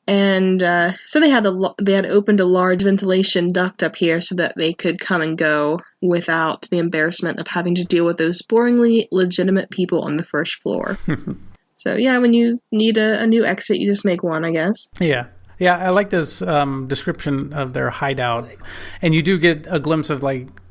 And so they had opened a large ventilation duct up here so that they could come and go without the embarrassment of having to deal with those boringly legitimate people on the first floor. So yeah, when you need a new exit, you just make one, I guess. Yeah. Yeah, I like this description of their hideout. And you do get a glimpse of,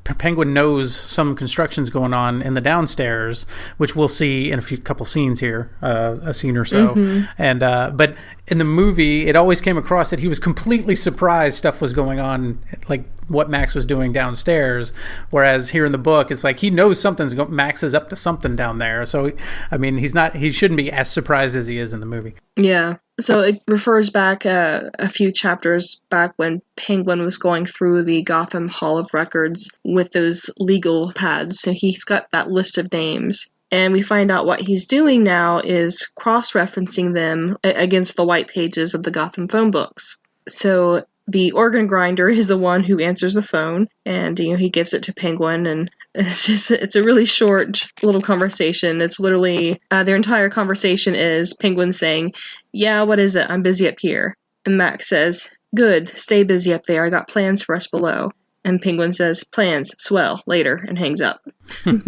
Penguin knows some construction's going on in the downstairs, which we'll see in a couple scenes here, a scene or so. And but in the movie, it always came across that he was completely surprised stuff was going on, like what Max was doing downstairs. Whereas here in the book, it's like he knows Max is up to something down there. So I mean, he shouldn't be as surprised as he is in the movie. Yeah. So it refers back a few chapters back when Penguin was going through the Gotham Hall of Records with those legal pads. So he's got that list of names. And we find out what he's doing now is cross-referencing them against the white pages of the Gotham phone books. So the organ grinder is the one who answers the phone, and he gives it to Penguin, and it's a really short little conversation. It's literally their entire conversation is Penguin saying, "Yeah, what is it? I'm busy up here." And Max says, "Good, stay busy up there. I got plans for us below." And Penguin says, "Plans, swell, later," and hangs up.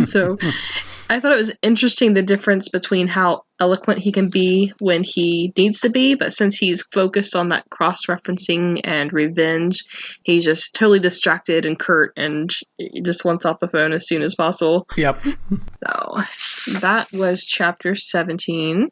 So I thought it was interesting the difference between how eloquent he can be when he needs to be, but since he's focused on that cross-referencing and revenge, he's just totally distracted and curt and he just wants off the phone as soon as possible. Yep. So that was chapter 17.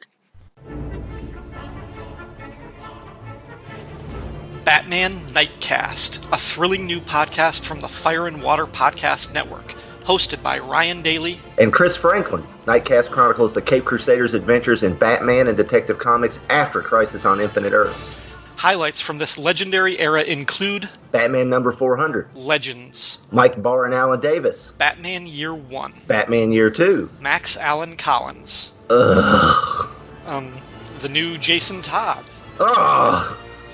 Batman Nightcast, a thrilling new podcast from the Fire and Water Podcast Network, hosted by Ryan Daly and Chris Franklin. Nightcast chronicles the Cape Crusaders' adventures in Batman and Detective Comics after Crisis on Infinite Earths. Highlights from this legendary era include Batman number 400, Legends, Mike Barr and Alan Davis, Batman Year 1, Batman Year 2, Max Allan Collins, the new Jason Todd,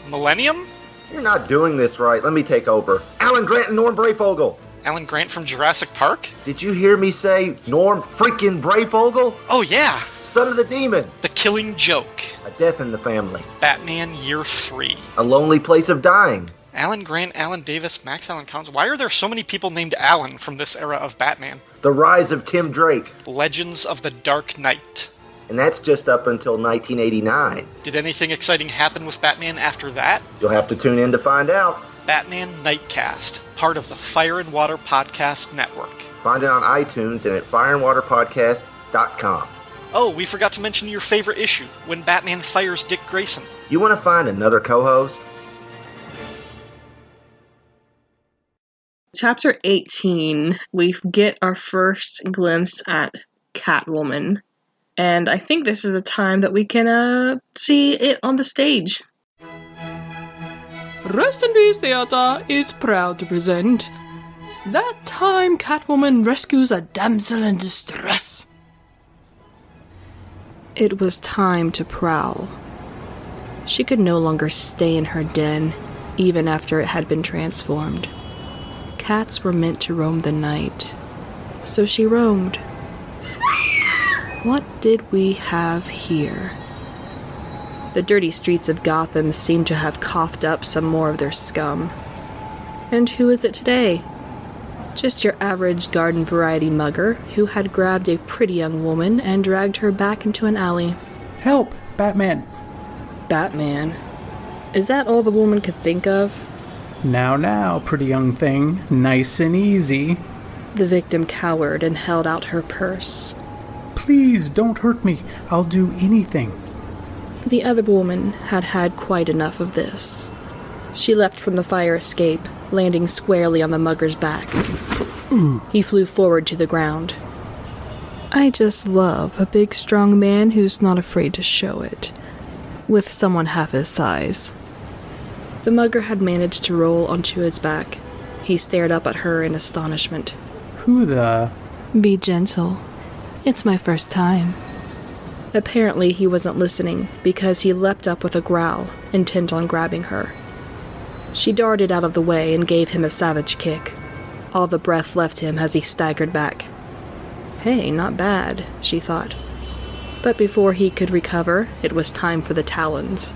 Millennium? You're not doing this right. Let me take over. Alan Grant and Norm Brayfogle. Alan Grant from Jurassic Park? Did you hear me say Norm freaking Brayfogle? Oh yeah! Son of the Demon. The Killing Joke. A Death in the Family. Batman Year 3. A Lonely Place of Dying. Alan Grant, Alan Davis, Max Allan Collins. Why are there so many people named Alan from this era of Batman? The Rise of Tim Drake. Legends of the Dark Knight. And that's just up until 1989. Did anything exciting happen with Batman after that? You'll have to tune in to find out. Batman Nightcast, part of the Fire and Water Podcast Network. Find it on iTunes and at fireandwaterpodcast.com. Oh, we forgot to mention your favorite issue, when Batman fires Dick Grayson. You want to find another co-host? Chapter 18, we get our first glimpse at Catwoman. And I think this is the time that we can see it on the stage. Rest in Peace Theatre is proud to present That Time Catwoman Rescues a Damsel in Distress. It was time to prowl. She could no longer stay in her den, even after it had been transformed. Cats were meant to roam the night, so she roamed. What did we have here? The dirty streets of Gotham seemed to have coughed up some more of their scum. And who is it today? Just your average garden variety mugger who had grabbed a pretty young woman and dragged her back into an alley. Help! Batman! Batman? Is that all the woman could think of? Now, pretty young thing. Nice and easy. The victim cowered and held out her purse. Please, don't hurt me. I'll do anything. The other woman had had quite enough of this. She leapt from the fire escape, landing squarely on the mugger's back. He flew forward to the ground. I just love a big, strong man who's not afraid to show it, with someone half his size. The mugger had managed to roll onto his back. He stared up at her in astonishment. Who the... Be gentle. It's my first time. Apparently he wasn't listening, because he leapt up with a growl, intent on grabbing her. She darted out of the way and gave him a savage kick. All the breath left him as he staggered back. Hey, not bad, she thought. But before he could recover, it was time for the talons.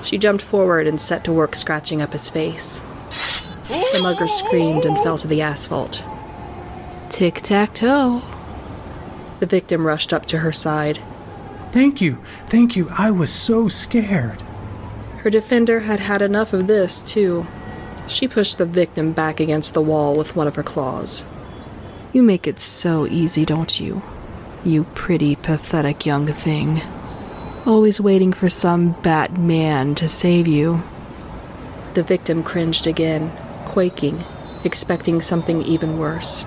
She jumped forward and set to work scratching up his face. The mugger screamed and fell to the asphalt. Tic-tac-toe. The victim rushed up to her side. Thank you. I was so scared. Her defender had had enough of this, too. She pushed the victim back against the wall with one of her claws. You make it so easy, don't you? You pretty, pathetic young thing. Always waiting for some Batman to save you. The victim cringed again, quaking, expecting something even worse.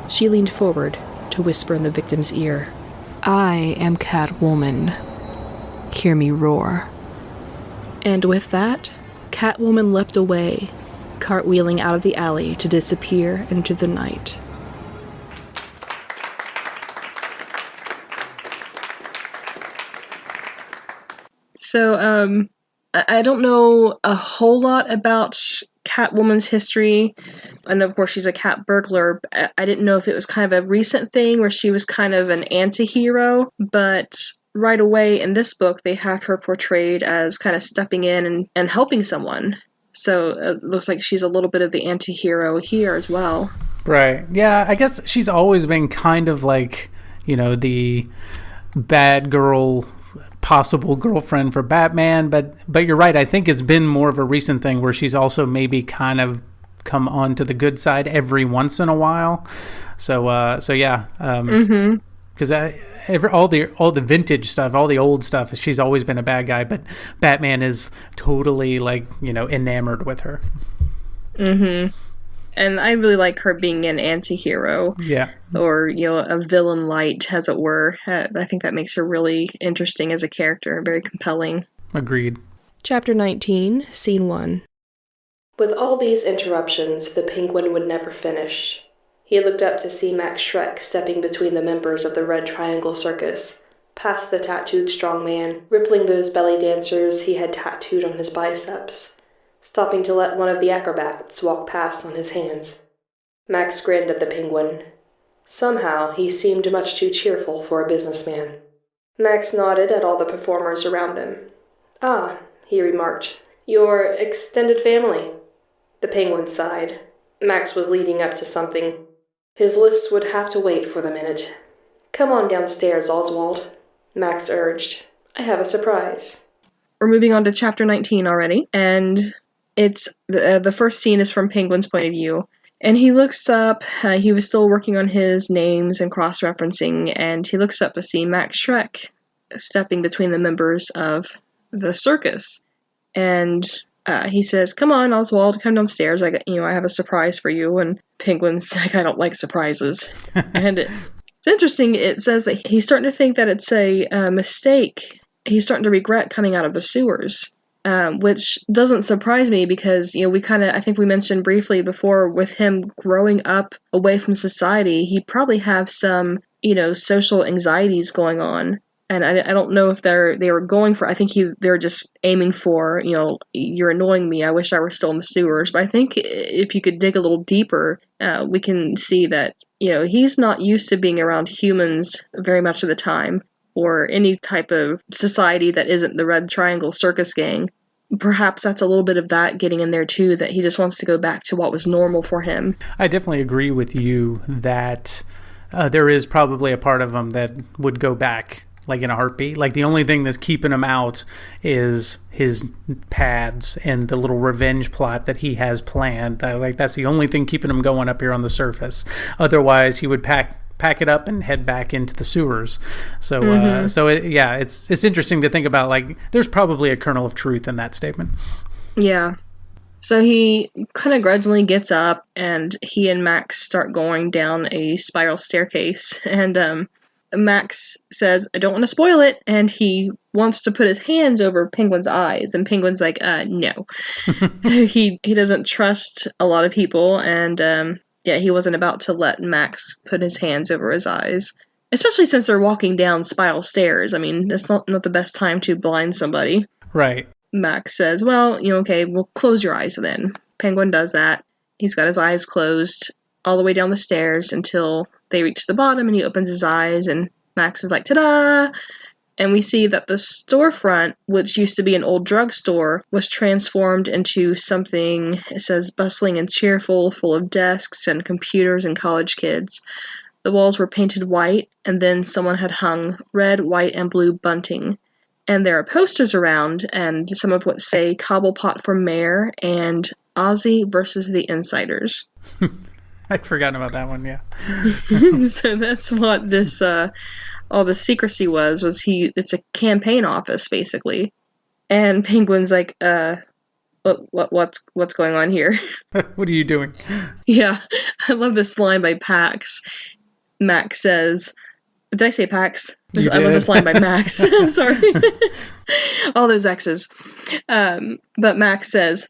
She leaned forward to whisper in the victim's ear. I am Catwoman. Hear me roar. And with that, Catwoman leapt away, cartwheeling out of the alley to disappear into the night. So, I don't know a whole lot about Catwoman's history, and of course she's a cat burglar. I didn't know if it was kind of a recent thing where she was kind of an anti-hero, but right away in this book they have her portrayed as kind of stepping in and helping someone. So it looks like she's a little bit of the anti-hero here as well. Right. Yeah, I guess she's always been kind of like, the bad girl, possible girlfriend for Batman, but you're right. I think it's been more of a recent thing where she's also maybe kind of come on to the good side every once in a while. So yeah. because all the vintage stuff, all the old stuff, she's always been a bad guy, but Batman is totally like, enamored with her. Mm-hmm. And I really like her being an anti-hero. Yeah. Or, a villain light, as it were. I think that makes her really interesting as a character, very compelling. Agreed. Chapter 19, Scene 1. With all these interruptions, the Penguin would never finish. He looked up to see Max Shreck stepping between the members of the Red Triangle Circus, past the tattooed strongman, rippling those belly dancers he had tattooed on his biceps, stopping to let one of the acrobats walk past on his hands. Max grinned at the Penguin. Somehow, he seemed much too cheerful for a businessman. Max nodded at all the performers around them. "Ah," he remarked, "your extended family." The Penguin sighed. Max was leading up to something. His list would have to wait for the minute. "Come on downstairs, Oswald," Max urged. "I have a surprise." We're moving on to chapter 19 already, and it's the first scene is from Penguin's point of view. And he looks up, he was still working on his names and cross-referencing, and he looks up to see Max Shreck stepping between the members of the circus. And he says, "Come on, Oswald, come downstairs. I have a surprise for you." And Penguin's like, "I don't like surprises." And it's interesting. It says that he's starting to think that it's a mistake. He's starting to regret coming out of the sewers, which doesn't surprise me because, I think we mentioned briefly before, with him growing up away from society, he probably have some, social anxieties going on. And I don't know if they were going for, I think they're just aiming for, "You're annoying me, I wish I were still in the sewers." But I think if you could dig a little deeper, we can see that, he's not used to being around humans very much of the time, or any type of society that isn't the Red Triangle Circus Gang. Perhaps that's a little bit of that getting in there too, that he just wants to go back to what was normal for him. I definitely agree with you that there is probably a part of him that would go back like in a heartbeat. Like the only thing that's keeping him out is his pads and the little revenge plot that he has planned. Like that's the only thing keeping him going up here on the surface. Otherwise, he would pack it up and head back into the sewers. So, it's interesting to think about. Like, there's probably a kernel of truth in that statement. Yeah. So he kind of grudgingly gets up, and he and Max start going down a spiral staircase. And Max says, "I don't want to spoil it," and he wants to put his hands over Penguin's eyes, and Penguin's like, no. He doesn't trust a lot of people, and he wasn't about to let Max put his hands over his eyes. Especially since they're walking down spiral stairs. I mean, it's not the best time to blind somebody. Right. Max says, "Well, okay, well, close your eyes then." Penguin does that. He's got his eyes closed all the way down the stairs until they reach the bottom, and he opens his eyes, and Max is like, "Ta-da!" And we see that the storefront, which used to be an old drugstore, was transformed into something, it says, bustling and cheerful, full of desks and computers and college kids. The walls were painted white, and then someone had hung red, white, and blue bunting. And there are posters around, and some of what say "Cobblepot for Mayor" and "Ozzy versus the Insiders." I'd forgotten about that one, yeah. So that's what this, all the secrecy was it's a campaign office, basically. And Penguin's like, what's going on here? What are you doing? Yeah, I love this line by Pax. Max says, did I say Pax? I love this line by Max. Sorry. All those X's. But Max says,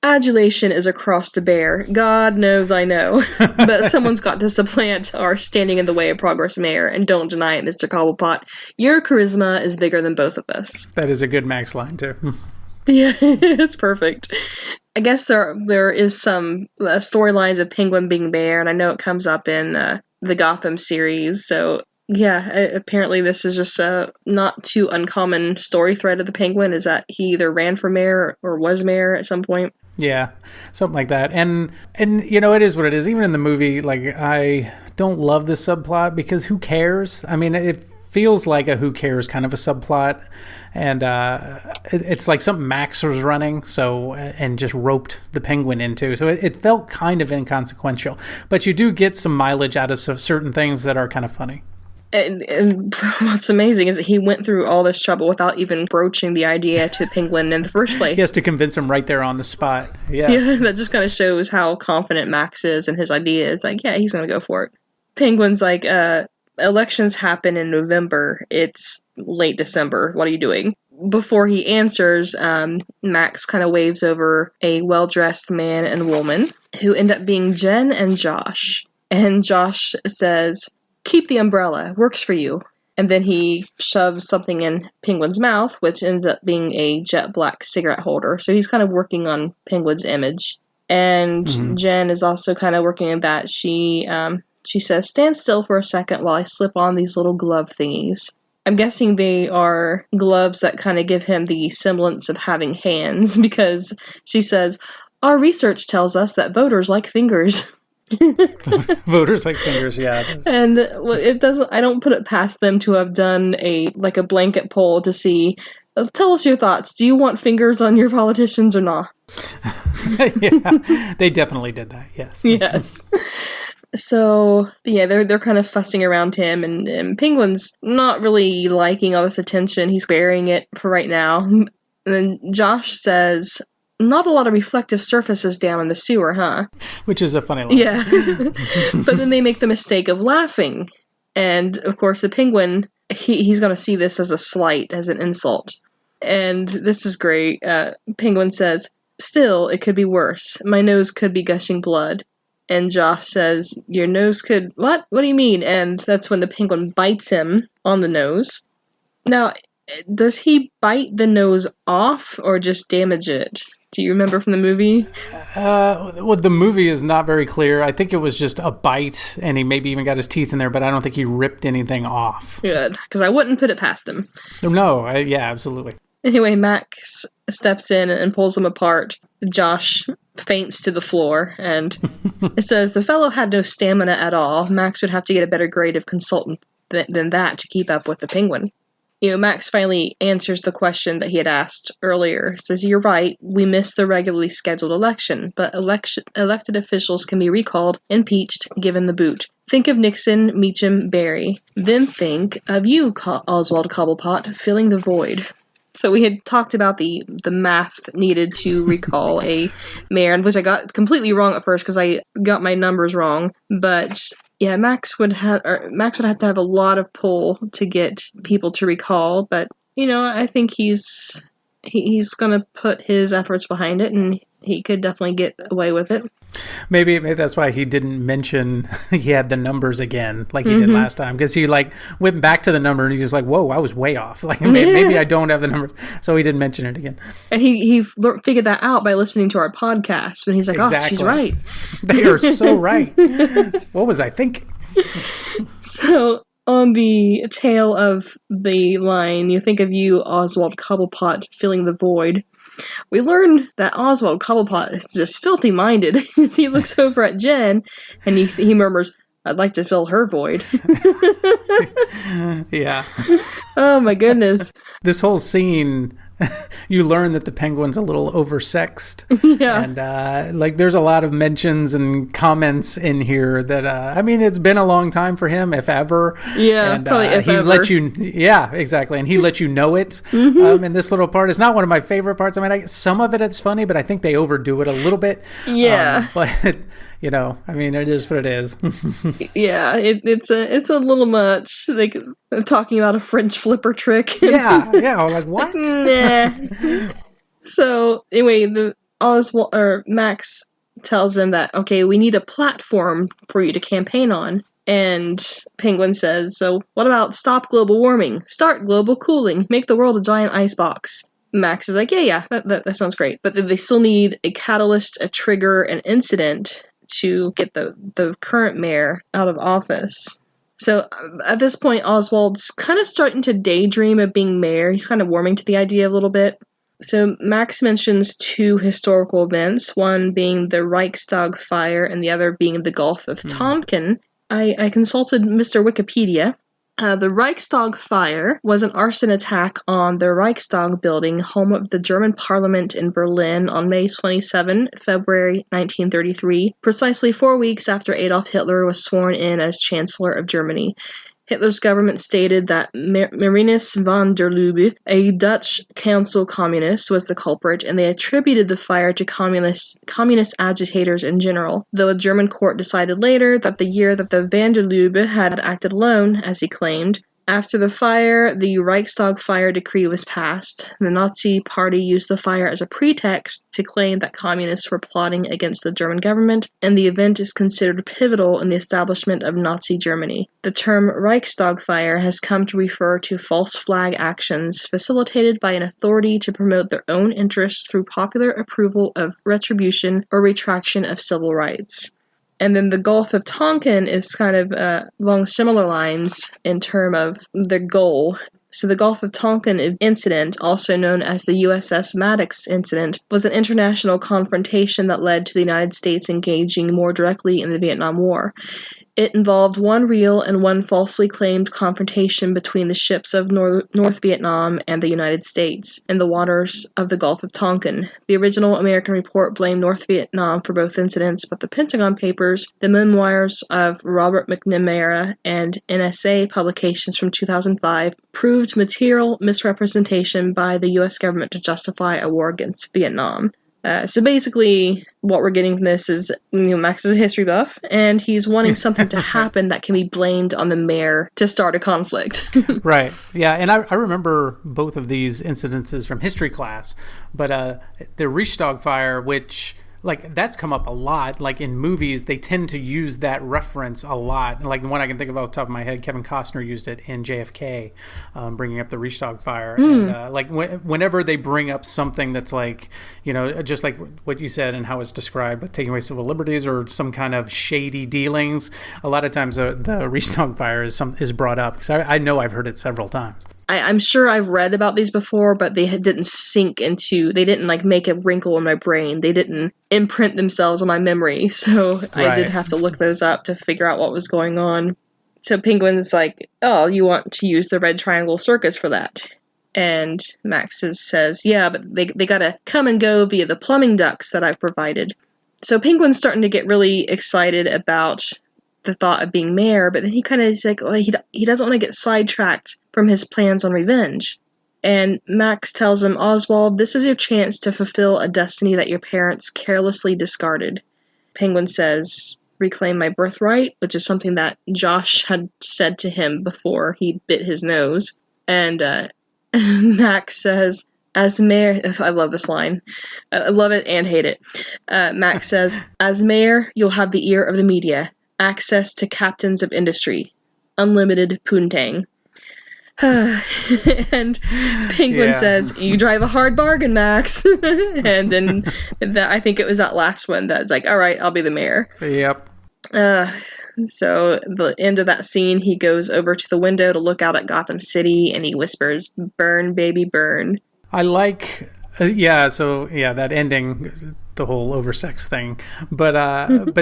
"Adulation is a cross to bear. God knows I know. But someone's got to supplant our standing in the way of progress mayor, and don't deny it, Mr. Cobblepot. Your charisma is bigger than both of us." That is a good Max line, too. Yeah, it's perfect. I guess there is some storylines of Penguin being mayor, and I know it comes up in the Gotham series, so yeah, apparently this is just a not too uncommon story thread of the Penguin, is that he either ran for mayor or was mayor at some point. Yeah, something like that. And it is what it is. Even in the movie, like, I don't love this subplot because who cares? I mean, it feels like a who cares kind of a subplot. And it's like something Max was running, and just roped the Penguin into. So it felt kind of inconsequential. But you do get some mileage out of certain things that are kind of funny. And what's amazing is that he went through all this trouble without even broaching the idea to Penguin in the first place. He has to convince him right there on the spot. Yeah, That just kind of shows how confident Max is in his ideas. Like, yeah, he's going to go for it. Penguin's like, elections happen in November. It's late December. What are you doing? Before he answers, Max kind of waves over a well-dressed man and woman who end up being Jen and Josh. And Josh says, "Keep the umbrella. Works for you." And then he shoves something in Penguin's mouth, which ends up being a jet black cigarette holder. So he's kind of working on Penguin's image. And Jen is also kind of working on that. She says, "Stand still for a second while I slip on these little glove thingies." I'm guessing they are gloves that kind of give him the semblance of having hands, because she says, "Our research tells us that voters like fingers." Voters like fingers, yeah. And it doesn't. I don't put it past them to have done a blanket poll to see. Tell us your thoughts. Do you want fingers on your politicians or not? Yeah, they definitely did that. Yes. Yes. So, yeah, they're kind of fussing around him, and Penguin's not really liking all this attention. He's bearing it for right now. And then Josh says, "Not a lot of reflective surfaces down in the sewer, huh?" Which is a funny line. Yeah. But then they make the mistake of laughing. And, of course, the Penguin, he's going to see this as a slight, as an insult. And this is great. Penguin says, "Still, it could be worse. My nose could be gushing blood." And Josh says, "Your nose could..." "What? What do you mean?" And that's when the Penguin bites him on the nose. Now, does he bite the nose off or just damage it? Do you remember from the movie? Well, the movie is not very clear. I think it was just a bite, and he maybe even got his teeth in there, but I don't think he ripped anything off. Good, because I wouldn't put it past him. No, yeah, absolutely. Anyway, Max steps in and pulls him apart. Josh faints to the floor, and it says, "The fellow had no stamina at all. Max would have to get a better grade of consultant than that to keep up with the Penguin." Max finally answers the question that he had asked earlier. He says, "You're right, we missed the regularly scheduled election, but elected officials can be recalled, impeached, given the boot. Think of Nixon, Meacham, Barry. Then think of you, Oswald Cobblepot, filling the void." So we had talked about the math needed to recall a mayor, which I got completely wrong at first because I got my numbers wrong. But yeah, Max would have to have a lot of pull to get people to recall. But I think he's gonna put his efforts behind it, and he could definitely get away with it. Maybe that's why he didn't mention he had the numbers again like he did last time, because he went back to the number and he's just like, "Whoa, I was way off. Maybe I don't have the numbers," so he didn't mention it again. And he figured that out by listening to our podcast, and he's like, exactly. "Oh, she's right. They are so right. What was I thinking?" So on the tail of the line, "You think of you, Oswald Cobblepot, filling the void," we learn that Oswald Cobblepot is just filthy-minded as he looks over at Jen, and he murmurs, "I'd like to fill her void." Yeah. Oh my goodness. This whole scene, you learn that the Penguin's a little oversexed. Yeah. And there's a lot of mentions and comments in here that it's been a long time for him, if ever. Yeah, and probably if ever. Yeah, exactly. And he let you know it. In this little part. It's not one of my favorite parts. Some of it's funny, but I think they overdo it a little bit. Yeah. But it is what it is. Yeah, it's a little much. Like talking about a French flipper trick. Yeah. What? Nah. So anyway, Max tells him that, okay, we need a platform for you to campaign on. And Penguin says, "So what about stop global warming, start global cooling, make the world a giant icebox?" Max is like, yeah, that sounds great. But they still need a catalyst, a trigger, an incident to get the current mayor out of office. So at this point, Oswald's kind of starting to daydream of being mayor. He's kind of warming to the idea a little bit. So Max mentions two historical events, one being the Reichstag Fire and the other being the Gulf of Tonkin. I consulted Mr. Wikipedia. The Reichstag Fire was an arson attack on the Reichstag building, home of the German parliament in Berlin, on May 27, February 1933, precisely 4 weeks after Adolf Hitler was sworn in as Chancellor of Germany. Hitler's government stated that Marinus van der Lubbe, a Dutch council communist, was the culprit, and they attributed the fire to communist agitators in general, though a German court decided later that the year that the van der Lubbe had acted alone, as he claimed. After the fire, the Reichstag Fire decree was passed. The Nazi Party used the fire as a pretext to claim that communists were plotting against the German government, and the event is considered pivotal in the establishment of Nazi Germany. The term Reichstag Fire has come to refer to false flag actions facilitated by an authority to promote their own interests through popular approval of retribution or retraction of civil rights. And then the Gulf of Tonkin is kind of along similar lines in terms of the goal. So the Gulf of Tonkin incident, also known as the USS Maddox incident, was an international confrontation that led to the United States engaging more directly in the Vietnam War. It involved one real and one falsely claimed confrontation between the ships of North Vietnam and the United States in the waters of the Gulf of Tonkin. The original American report blamed North Vietnam for both incidents, but the Pentagon Papers, the memoirs of Robert McNamara, and NSA publications from 2005 proved material misrepresentation by the U.S. government to justify a war against Vietnam. So basically, what we're getting from this is, Max is a history buff, and he's wanting something to happen that can be blamed on the mayor to start a conflict. Right. Yeah, and I remember both of these incidences from history class, but the Reichstag Fire, which... that's come up a lot. In movies, they tend to use that reference a lot. The one I can think of off the top of my head, Kevin Costner used it in JFK, bringing up the Reichstag Fire. And, whenever they bring up something that's just like what you said and how it's described, taking away civil liberties or some kind of shady dealings, a lot of times the Reichstag Fire is brought up, because I know I've heard it several times. I'm sure I've read about these before, but they didn't sink into, they didn't make a wrinkle in my brain. They didn't imprint themselves on my memory. So Right. I did have to look those up to figure out what was going on. So Penguin's like, oh, you want to use the Red Triangle Circus for that. And Max says, yeah, but they gotta come and go via the plumbing ducts that I've provided. So Penguin's starting to get really excited about the thought of being mayor, but then he kind of is like, he doesn't want to get sidetracked from his plans on revenge. And Max tells him, Oswald, this is your chance to fulfill a destiny that your parents carelessly discarded. Penguin says, reclaim my birthright, which is something that Josh had said to him before he bit his nose. And Max says, as mayor, I love this line. I love it and hate it. Max says, as mayor, you'll have the ear of the media, access to captains of industry, unlimited poontang. And Penguin says, you drive a hard bargain, Max. And then I think it was that last one that's like, all right, I'll be the mayor. Yep. So the end of that scene, he goes over to the window to look out at Gotham City, and he whispers, burn, baby, burn. I like, that ending, the whole oversex thing, but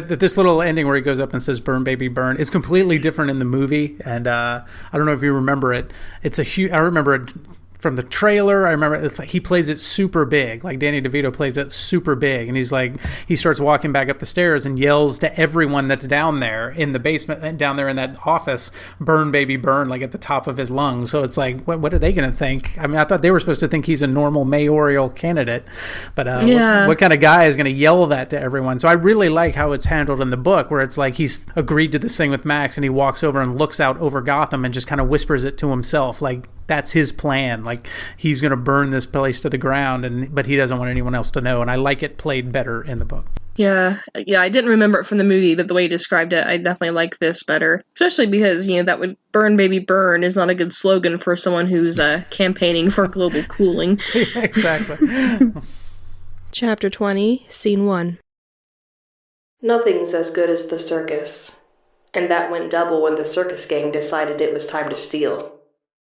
this little ending where he goes up and says "burn, baby, burn" is completely different in the movie, and I don't know if you remember it. It's a huge. I remember it from the trailer. I remember it's like he plays it super big, like Danny DeVito plays it super big, and he starts walking back up the stairs and yells to everyone that's down there in the basement, down there in that office, "Burn, baby, burn!" like at the top of his lungs. So it's like, what are they going to think? I mean, I thought they were supposed to think he's a normal mayoral candidate, but what kind of guy is going to yell that to everyone? So I really like how it's handled in the book, where it's like he's agreed to this thing with Max, and he walks over and looks out over Gotham and just kind of whispers it to himself, like that's his plan. Like he's going to burn this place to the ground, but he doesn't want anyone else to know. And I like it played better in the book. Yeah, I didn't remember it from the movie, but the way you described it, I definitely like this better. Especially because, that would burn, baby, burn is not a good slogan for someone who's campaigning for global cooling. Exactly. Chapter 20, Scene 1. Nothing's as good as the circus. And that went double when the circus gang decided it was time to steal.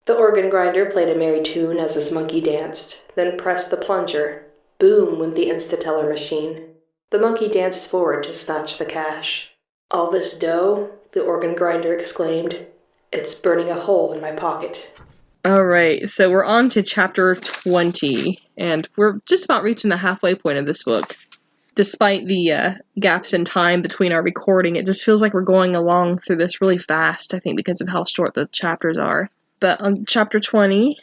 The organ grinder played a merry tune as his monkey danced, then pressed the plunger. Boom went the Instateller machine. The monkey danced forward to snatch the cash. All this dough, the organ grinder exclaimed. It's burning a hole in my pocket. All right, so we're on to chapter 20, and we're just about reaching the halfway point of this book. despite the gaps in time between our recording, it just feels like we're going along through this really fast, I think, because of how short the chapters are. But on chapter 20,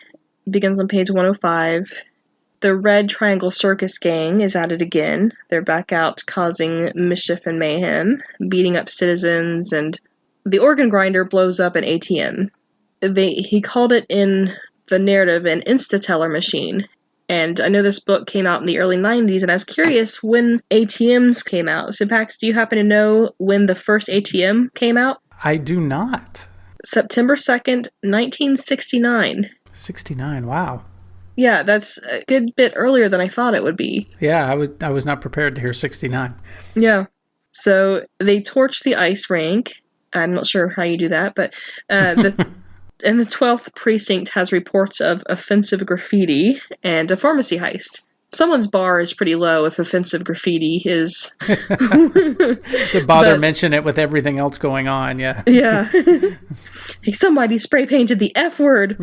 begins on page 105. The Red Triangle Circus Gang is at it again. They're back out causing mischief and mayhem, beating up citizens, and the organ grinder blows up an ATM. He called it in the narrative an insta-teller machine. And I know this book came out in the early 90s, and I was curious when ATMs came out. So, Pax, do you happen to know when the first ATM came out? I do not. September 2nd, 1969. 69, wow. Yeah, that's a good bit earlier than I thought it would be. Yeah, I was not prepared to hear 69. Yeah. So they torched the ice rink. I'm not sure how you do that, but and the 12th precinct has reports of offensive graffiti and a pharmacy heist. Someone's bar is pretty low if offensive graffiti is... To bother mention it with everything else going on, yeah. Yeah. Somebody spray painted the F word.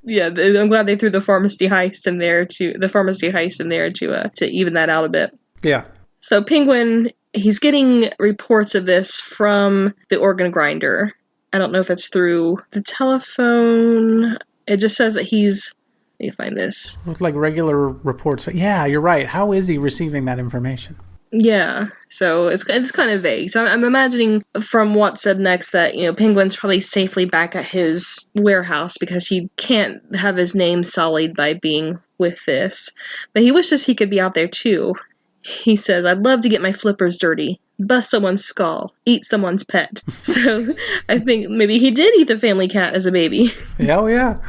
Yeah, I'm glad they threw the pharmacy heist in there to even that out a bit. Yeah. So Penguin, he's getting reports of this from the organ grinder. I don't know if it's through the telephone. It just says that he's... Let me find this. With like regular reports. Yeah, you're right. How is he receiving that information? Yeah, so it's kind of vague. So I'm imagining from what's said next that, Penguin's probably safely back at his warehouse because he can't have his name sullied by being with this. But he wishes he could be out there too. He says, I'd love to get my flippers dirty, bust someone's skull, eat someone's pet. So I think maybe he did eat the family cat as a baby. Hell yeah.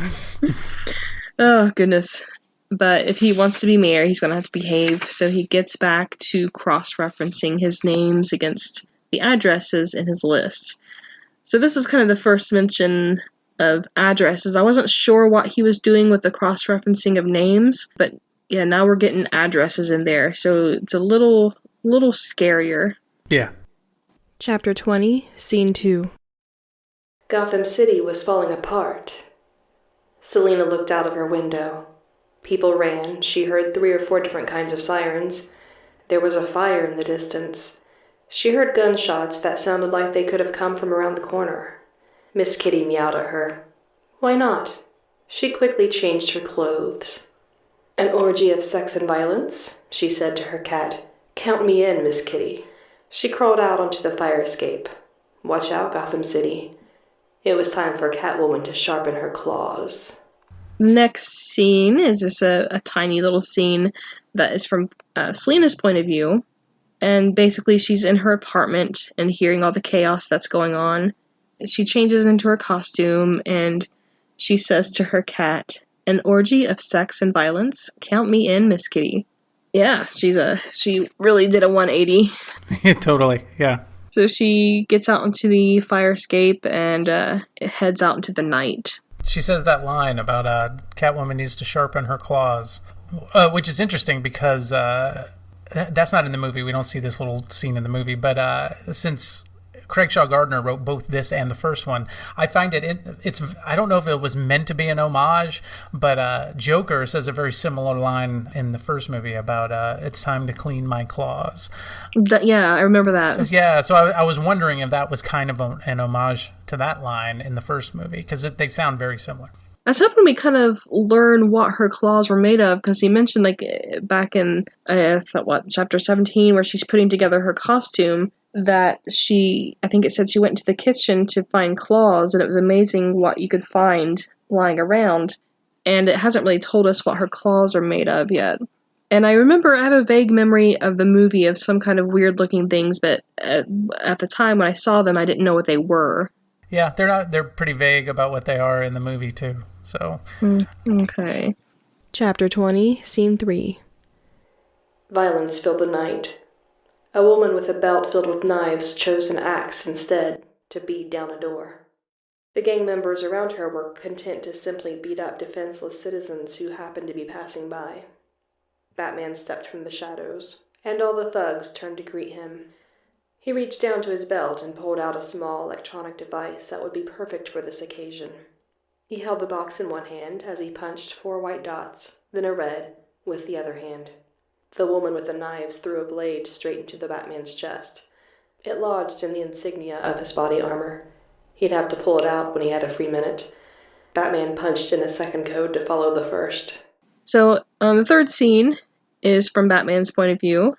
Oh, goodness. But if he wants to be mayor, he's going to have to behave. So he gets back to cross-referencing his names against the addresses in his list. So this is kind of the first mention of addresses. I wasn't sure what he was doing with the cross-referencing of names, but yeah, now we're getting addresses in there. So it's a little scarier. Yeah. Chapter 20, Scene 2. Gotham City was falling apart. Selena looked out of her window. People ran. She heard 3 or 4 different kinds of sirens. There was a fire in the distance. She heard gunshots that sounded like they could have come from around the corner. Miss Kitty meowed at her. Why not? She quickly changed her clothes. An orgy of sex and violence, she said to her cat. Count me in, Miss Kitty. She crawled out onto the fire escape. Watch out, Gotham City. It was time for Catwoman to sharpen her claws. Next scene is just a tiny little scene that is from Selina's point of view. And basically she's in her apartment and hearing all the chaos that's going on. She changes into her costume and she says to her cat, an orgy of sex and violence? Count me in, Miss Kitty. Yeah, she really did a 180. Totally, yeah. So she gets out into the fire escape and heads out into the night. She says that line about Catwoman needs to sharpen her claws, which is interesting because that's not in the movie. We don't see this little scene in the movie, but since Craig Shaw Gardner wrote both this and the first one, I find it's I don't know if it was meant to be an homage, but Joker says a very similar line in the first movie about it's time to clean my claws. Yeah, I remember that. Yeah, so I was wondering if that was kind of an homage to that line in the first movie, because they sound very similar. I was hoping we kind of learn what her claws were made of, because he mentioned, like, back in, chapter 17, where she's putting together her costume, that I think it said she went into the kitchen to find claws, and it was amazing what you could find lying around. And it hasn't really told us what her claws are made of yet. And I have a vague memory of the movie of some kind of weird-looking things, but at the time when I saw them, I didn't know what they were. Yeah, they're pretty vague about what they are in the movie, too. So. Okay. Chapter 20, Scene 3. Violence filled the night. A woman with a belt filled with knives chose an axe instead to beat down a door. The gang members around her were content to simply beat up defenseless citizens who happened to be passing by. Batman stepped from the shadows, and all the thugs turned to greet him. He reached down to his belt and pulled out a small electronic device that would be perfect for this occasion. He held the box in one hand as he punched 4 white dots, then a red, with the other hand. The woman with the knives threw a blade straight into the Batman's chest. It lodged in the insignia of his body armor. He'd have to pull it out when he had a free minute. Batman punched in a second code to follow the first. So, the third scene is from Batman's point of view.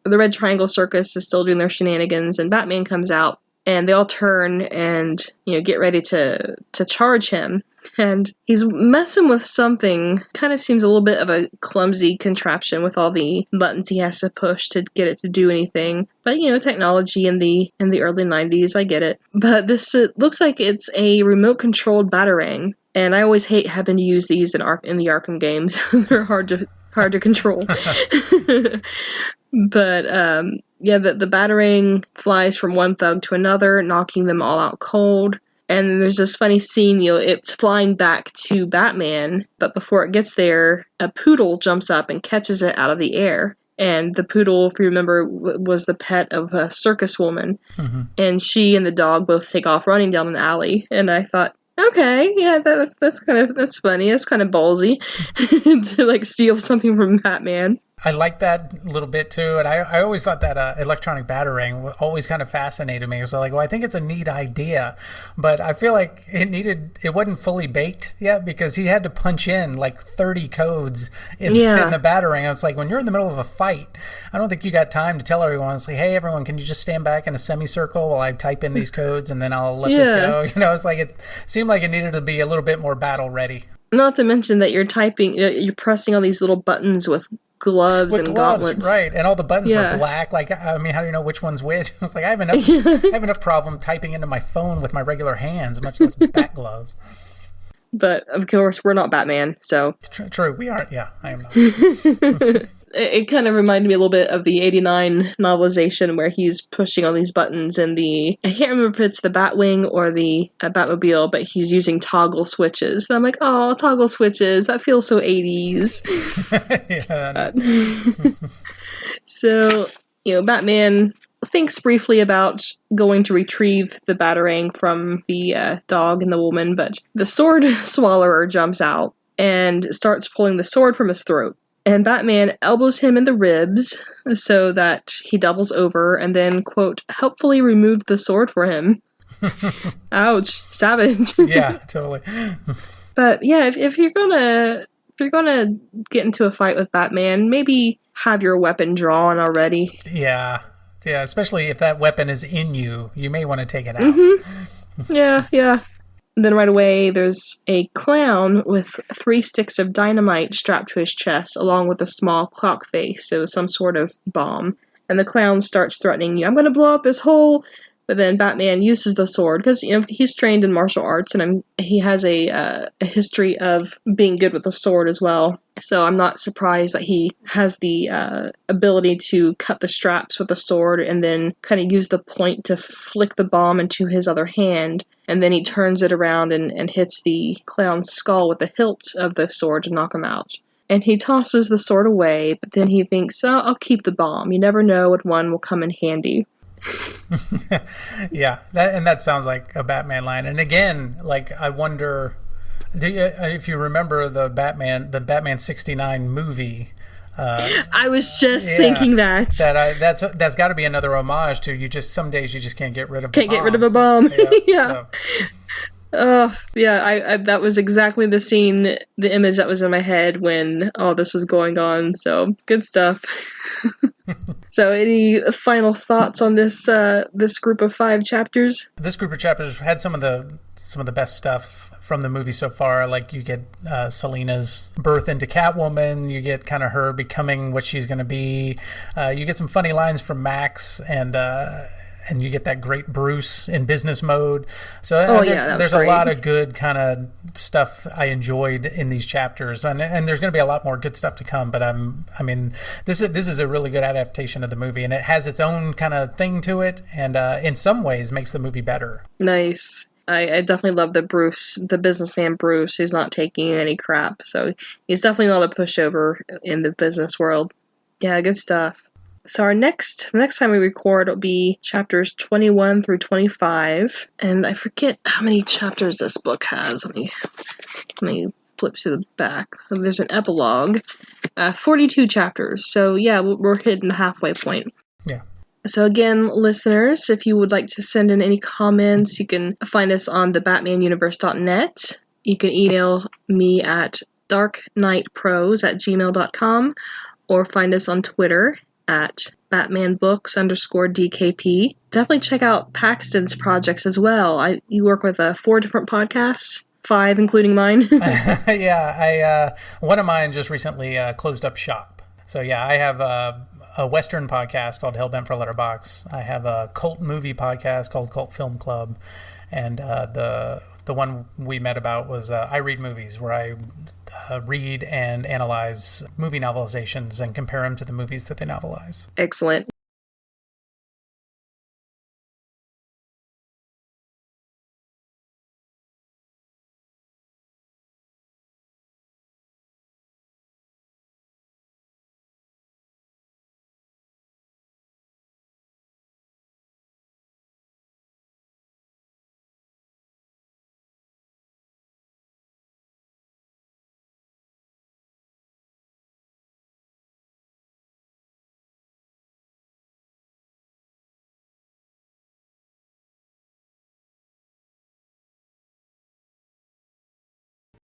The Red Triangle Circus is still doing their shenanigans, and Batman comes out, and they all turn and, get ready to charge him. And he's messing with something. Kind of seems a little bit of a clumsy contraption with all the buttons he has to push to get it to do anything. But, technology in the early 90s, I get it. But this looks like it's a remote-controlled Batarang. And I always hate having to use these in the Arkham games. They're hard to control. But, the Batarang flies from one thug to another, knocking them all out cold. And there's this funny scene, it's flying back to Batman, but before it gets there, a poodle jumps up and catches it out of the air. And the poodle, if you remember, was the pet of a circus woman. Mm-hmm. And she and the dog both take off running down an alley. And I thought, okay, yeah, that's funny. That's kind of ballsy to steal something from Batman. I like that a little bit too, and I always thought that electronic Batarang always kind of fascinated me. So I think it's a neat idea, but I feel like it wasn't fully baked yet because he had to punch in 30 codes in the Batarang. It's like when you're in the middle of a fight, I don't think you got time to tell everyone, it's like, hey everyone, can you just stand back in a semicircle while I type in these codes and then I'll let this go? It's like it seemed like it needed to be a little bit more battle ready. Not to mention that you're typing, you're pressing all these little buttons with gloves and gauntlets. Right, and all the buttons were black. How do you know which one's which? It's like I have enough problem typing into my phone with my regular hands, much less bat gloves. But of course, we're not Batman, so true. We aren't. Yeah, I am not. It kind of reminded me a little bit of the '89 novelization where he's pushing all these buttons and I can't remember if it's the Batwing or the Batmobile, but he's using toggle switches. And I'm like, oh, toggle switches, that feels so 80s. So, Batman thinks briefly about going to retrieve the Batarang from the dog and the woman, but the sword swallower jumps out and starts pulling the sword from his throat. And Batman elbows him in the ribs so that he doubles over and then, quote, helpfully removed the sword for him. Ouch. Savage. Yeah, totally. But yeah, if you're gonna get into a fight with Batman, maybe have your weapon drawn already. Yeah, especially if that weapon is in you. You may want to take it out. Mm-hmm. Yeah. And then right away, there's a clown with 3 sticks of dynamite strapped to his chest, along with a small clock face, so some sort of bomb. And the clown starts threatening you, I'm going to blow up this hole! But then Batman uses the sword, because he's trained in martial arts, and he has a history of being good with the sword as well. So I'm not surprised that he has the ability to cut the straps with the sword, and then kind of use the point to flick the bomb into his other hand. And then he turns it around and hits the clown's skull with the hilt of the sword to knock him out. And he tosses the sword away, but then he thinks, oh, I'll keep the bomb. You never know when one will come in handy. Yeah, that sounds like a Batman line. And again, I wonder, if you remember the Batman 69 movie. I was just thinking that. That's got to be another homage to some days you just can't get rid of a bomb. Yeah. So. I that was exactly the image that was in my head when all this was going on. So good stuff. So, any final thoughts on this group of 5 chapters? This group of chapters had some of the best stuff from the movie so far. Like you get Selina's birth into Catwoman. You get kind of her becoming what she's going to be. You get some funny lines from Max and you get that great Bruce in business mode. So there's a lot of good kind of stuff I enjoyed in these chapters, and there's going to be a lot more good stuff to come. But this is a really good adaptation of the movie, and it has its own kind of thing to it, and in some ways makes the movie better. Nice. I definitely love the businessman Bruce, who's not taking any crap. So he's definitely not a pushover in the business world. Yeah, good stuff. So the next time we record, it'll be chapters 21 through 25. And I forget how many chapters this book has. Let me flip to the back. There's an epilogue. 42 chapters. So yeah, we're hitting the halfway point. Yeah. So again, listeners, if you would like to send in any comments, you can find us on thebatmanuniverse.net. You can email me at darknightprose@gmail.com or find us on Twitter at batmanbooks_DKP. Definitely check out Paxton's projects as well. You work with 4 different podcasts, 5 including mine. Yeah, one of mine just recently closed up shop. So yeah, I have a Western podcast called Hellbent for Letterbox. I have a cult movie podcast called Cult Film Club, and the one we met about was I Read Movies, where I read and analyze movie novelizations and compare them to the movies that they novelize. Excellent.